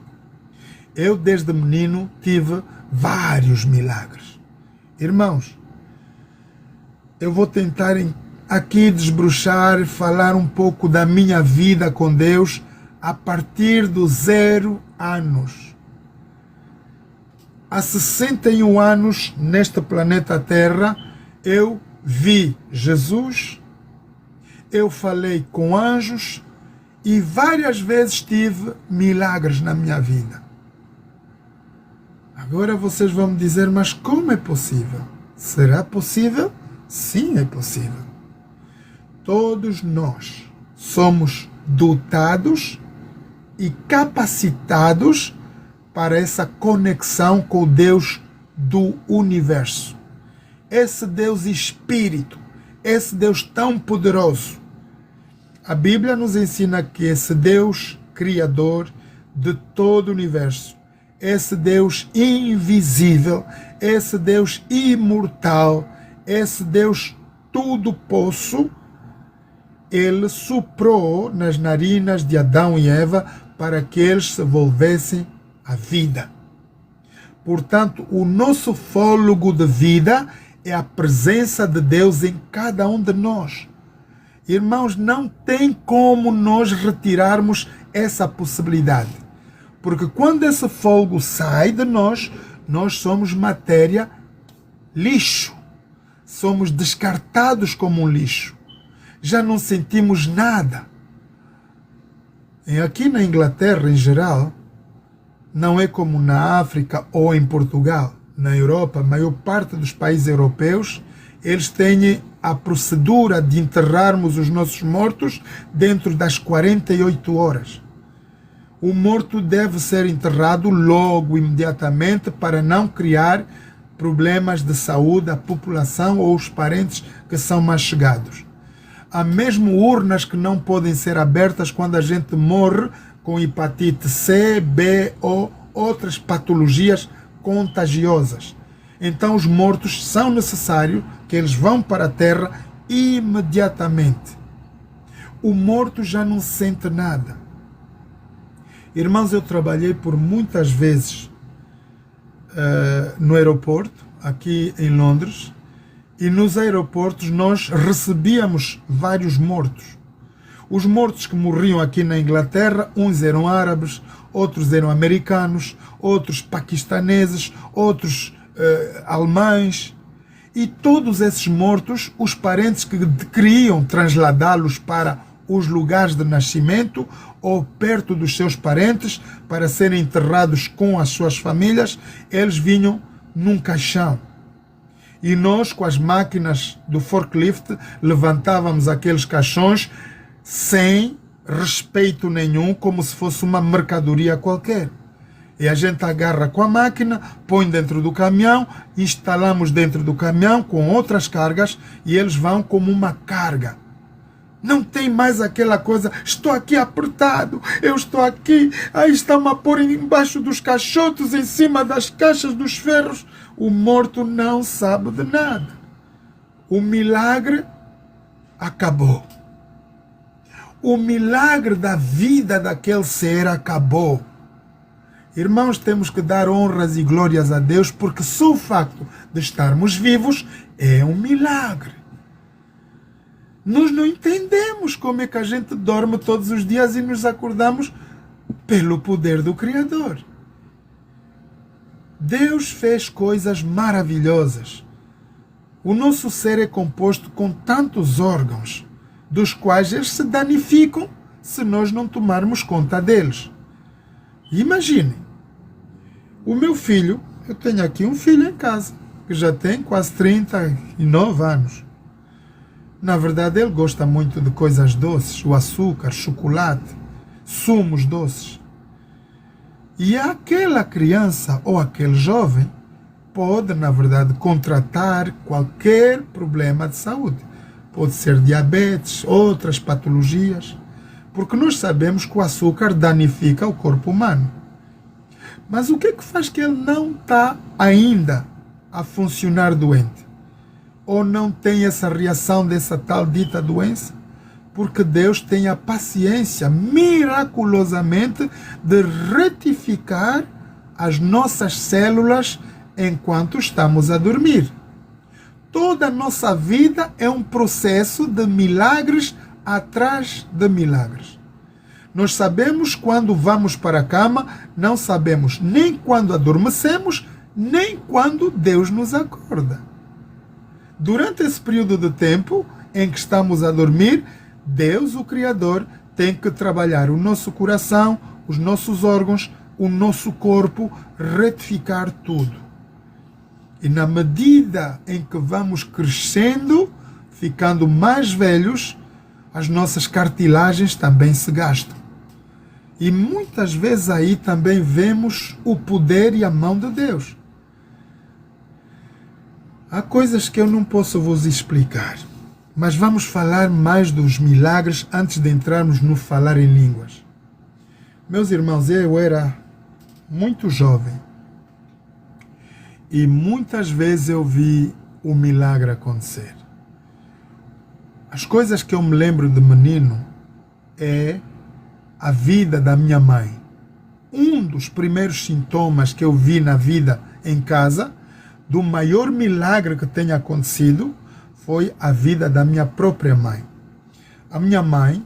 Eu, desde menino, tive vários milagres. Irmãos, eu vou tentar aqui desbruxar, falar um pouco da minha vida com Deus a partir dos 0 anos. Há 61 anos, neste planeta Terra, eu vi Jesus, eu falei com anjos e várias vezes tive milagres na minha vida. Agora vocês vão me dizer, mas como é possível? Será possível? Sim, é possível. Todos nós somos dotados e capacitados para essa conexão com o Deus do universo. Esse Deus Espírito, esse Deus tão poderoso. A Bíblia nos ensina que esse Deus Criador de todo o universo, esse Deus invisível, esse Deus imortal, esse Deus tudo-posso, ele soprou nas narinas de Adão e Eva para que eles se volvessem à vida. Portanto, o nosso fôlego de vida é a presença de Deus em cada um de nós. Irmãos, não tem como nós retirarmos essa possibilidade. Porque quando esse fôlego sai de nós, nós somos matéria lixo. Somos descartados como um lixo. Já não sentimos nada. E aqui na Inglaterra, em geral, não é como na África ou em Portugal. Na Europa, a maior parte dos países europeus, eles têm a procedura de enterrarmos os nossos mortos dentro das 48 horas. O morto deve ser enterrado logo, imediatamente, para não criar problemas de saúde à população ou aos parentes que são mais chegados. Há mesmo urnas que não podem ser abertas quando a gente morre com hepatite C, B ou outras patologias contagiosas. Então os mortos são necessários que eles vão para a terra imediatamente. O morto já não sente nada. Irmãos, eu trabalhei por muitas vezes no aeroporto, aqui em Londres, e nos aeroportos nós recebíamos vários mortos. Os mortos que morriam aqui na Inglaterra, uns eram árabes, outros eram americanos, outros paquistaneses, outros alemães. E todos esses mortos, os parentes que queriam trasladá-los para os lugares de nascimento ou perto dos seus parentes para serem enterrados com as suas famílias, eles vinham num caixão. E nós, com as máquinas do forklift, levantávamos aqueles caixões sem respeito nenhum, como se fosse uma mercadoria qualquer. E a gente agarra com a máquina, põe dentro do caminhão, instalamos dentro do caminhão com outras cargas e eles vão como uma carga. Não tem mais aquela coisa, estou aqui apertado, eu estou aqui, aí estão a pôr embaixo dos caixotes, em cima das caixas dos ferros. O morto não sabe de nada. O milagre acabou. O milagre da vida daquele ser acabou. Irmãos, temos que dar honras e glórias a Deus, porque só o facto de estarmos vivos é um milagre. Nós não entendemos como é que a gente dorme todos os dias e nos acordamos pelo poder do Criador. Deus fez coisas maravilhosas. O nosso ser é composto com tantos órgãos, dos quais eles se danificam se nós não tomarmos conta deles. Imaginem, o meu filho, eu tenho aqui um filho em casa, que já tem quase 39 anos. Na verdade, ele gosta muito de coisas doces, o açúcar, chocolate, sumos doces. E aquela criança ou aquele jovem pode, na verdade, contratar qualquer problema de saúde. Pode ser diabetes, outras patologias, porque nós sabemos que o açúcar danifica o corpo humano. Mas o que é que faz que ele não está ainda a funcionar doente? Ou não tem essa reação dessa tal dita doença? Porque Deus tem a paciência, miraculosamente, de retificar as nossas células enquanto estamos a dormir. Toda a nossa vida é um processo de milagres atrás de milagres. Nós sabemos quando vamos para a cama, não sabemos nem quando adormecemos, nem quando Deus nos acorda. Durante esse período de tempo em que estamos a dormir, Deus, o Criador, tem que trabalhar o nosso coração, os nossos órgãos, o nosso corpo, retificar tudo. E na medida em que vamos crescendo, ficando mais velhos, as nossas cartilagens também se gastam. E muitas vezes aí também vemos o poder e a mão de Deus. Há coisas que eu não posso vos explicar, mas vamos falar mais dos milagres antes de entrarmos no falar em línguas. Meus irmãos, eu era muito jovem e muitas vezes eu vi o milagre acontecer. As coisas que eu me lembro de menino é a vida da minha mãe. Um dos primeiros sintomas que eu vi na vida em casa, do maior milagre que tenha acontecido, foi a vida da minha própria mãe. A minha mãe,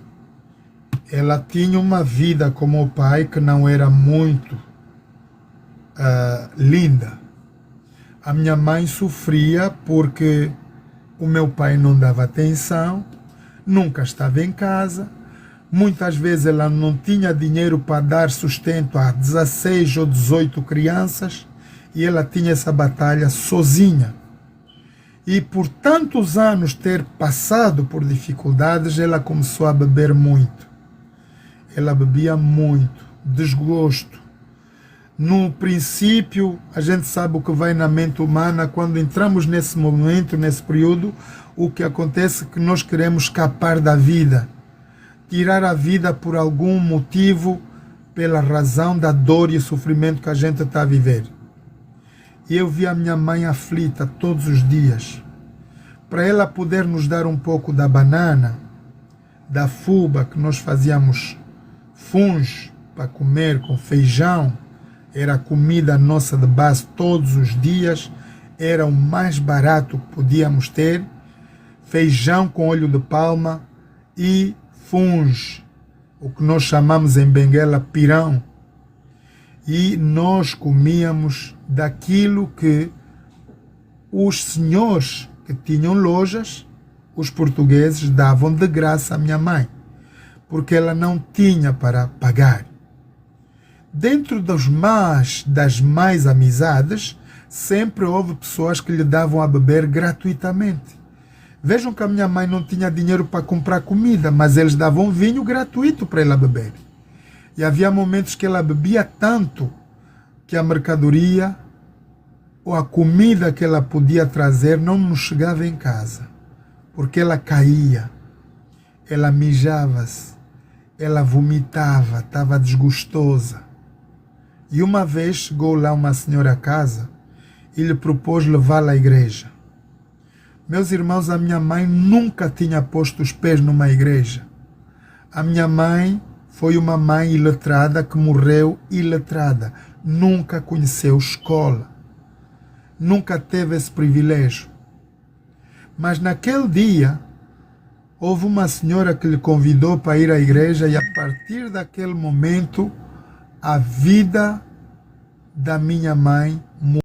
ela tinha uma vida como o pai que não era muito linda. A minha mãe sofria porque o meu pai não dava atenção, nunca estava em casa. Muitas vezes ela não tinha dinheiro para dar sustento a 16 ou 18 crianças e ela tinha essa batalha sozinha. E por tantos anos ter passado por dificuldades, ela começou a beber muito. Ela bebia muito, desgosto. No princípio, a gente sabe o que vai na mente humana, quando entramos nesse momento, nesse período, o que acontece é que nós queremos escapar da vida. Tirar a vida por algum motivo, pela razão da dor e sofrimento que a gente está a viver. E eu vi a minha mãe aflita todos os dias. Para ela poder nos dar um pouco da banana, da fuba que nós fazíamos funge para comer com feijão, era a comida nossa de base todos os dias, era o mais barato que podíamos ter, feijão com óleo de palma e funge, o que nós chamamos em Benguela pirão. E nós comíamos daquilo que os senhores que tinham lojas, os portugueses davam de graça à minha mãe, porque ela não tinha para pagar. Dentro das mais amizades, sempre houve pessoas que lhe davam a beber gratuitamente. Vejam que a minha mãe não tinha dinheiro para comprar comida, mas eles davam vinho gratuito para ela beber. E havia momentos que ela bebia tanto que a mercadoria ou a comida que ela podia trazer não nos chegava em casa, porque ela caía, ela mijava-se, ela vomitava, estava desgostosa. E uma vez chegou lá uma senhora a casa e lhe propôs levá-la à igreja. Meus irmãos, a minha mãe nunca tinha posto os pés numa igreja. A minha mãe foi uma mãe iletrada que morreu iletrada. Nunca conheceu escola. Nunca teve esse privilégio. Mas naquele dia, houve uma senhora que lhe convidou para ir à igreja e a partir daquele momento, a vida da minha mãe mudou.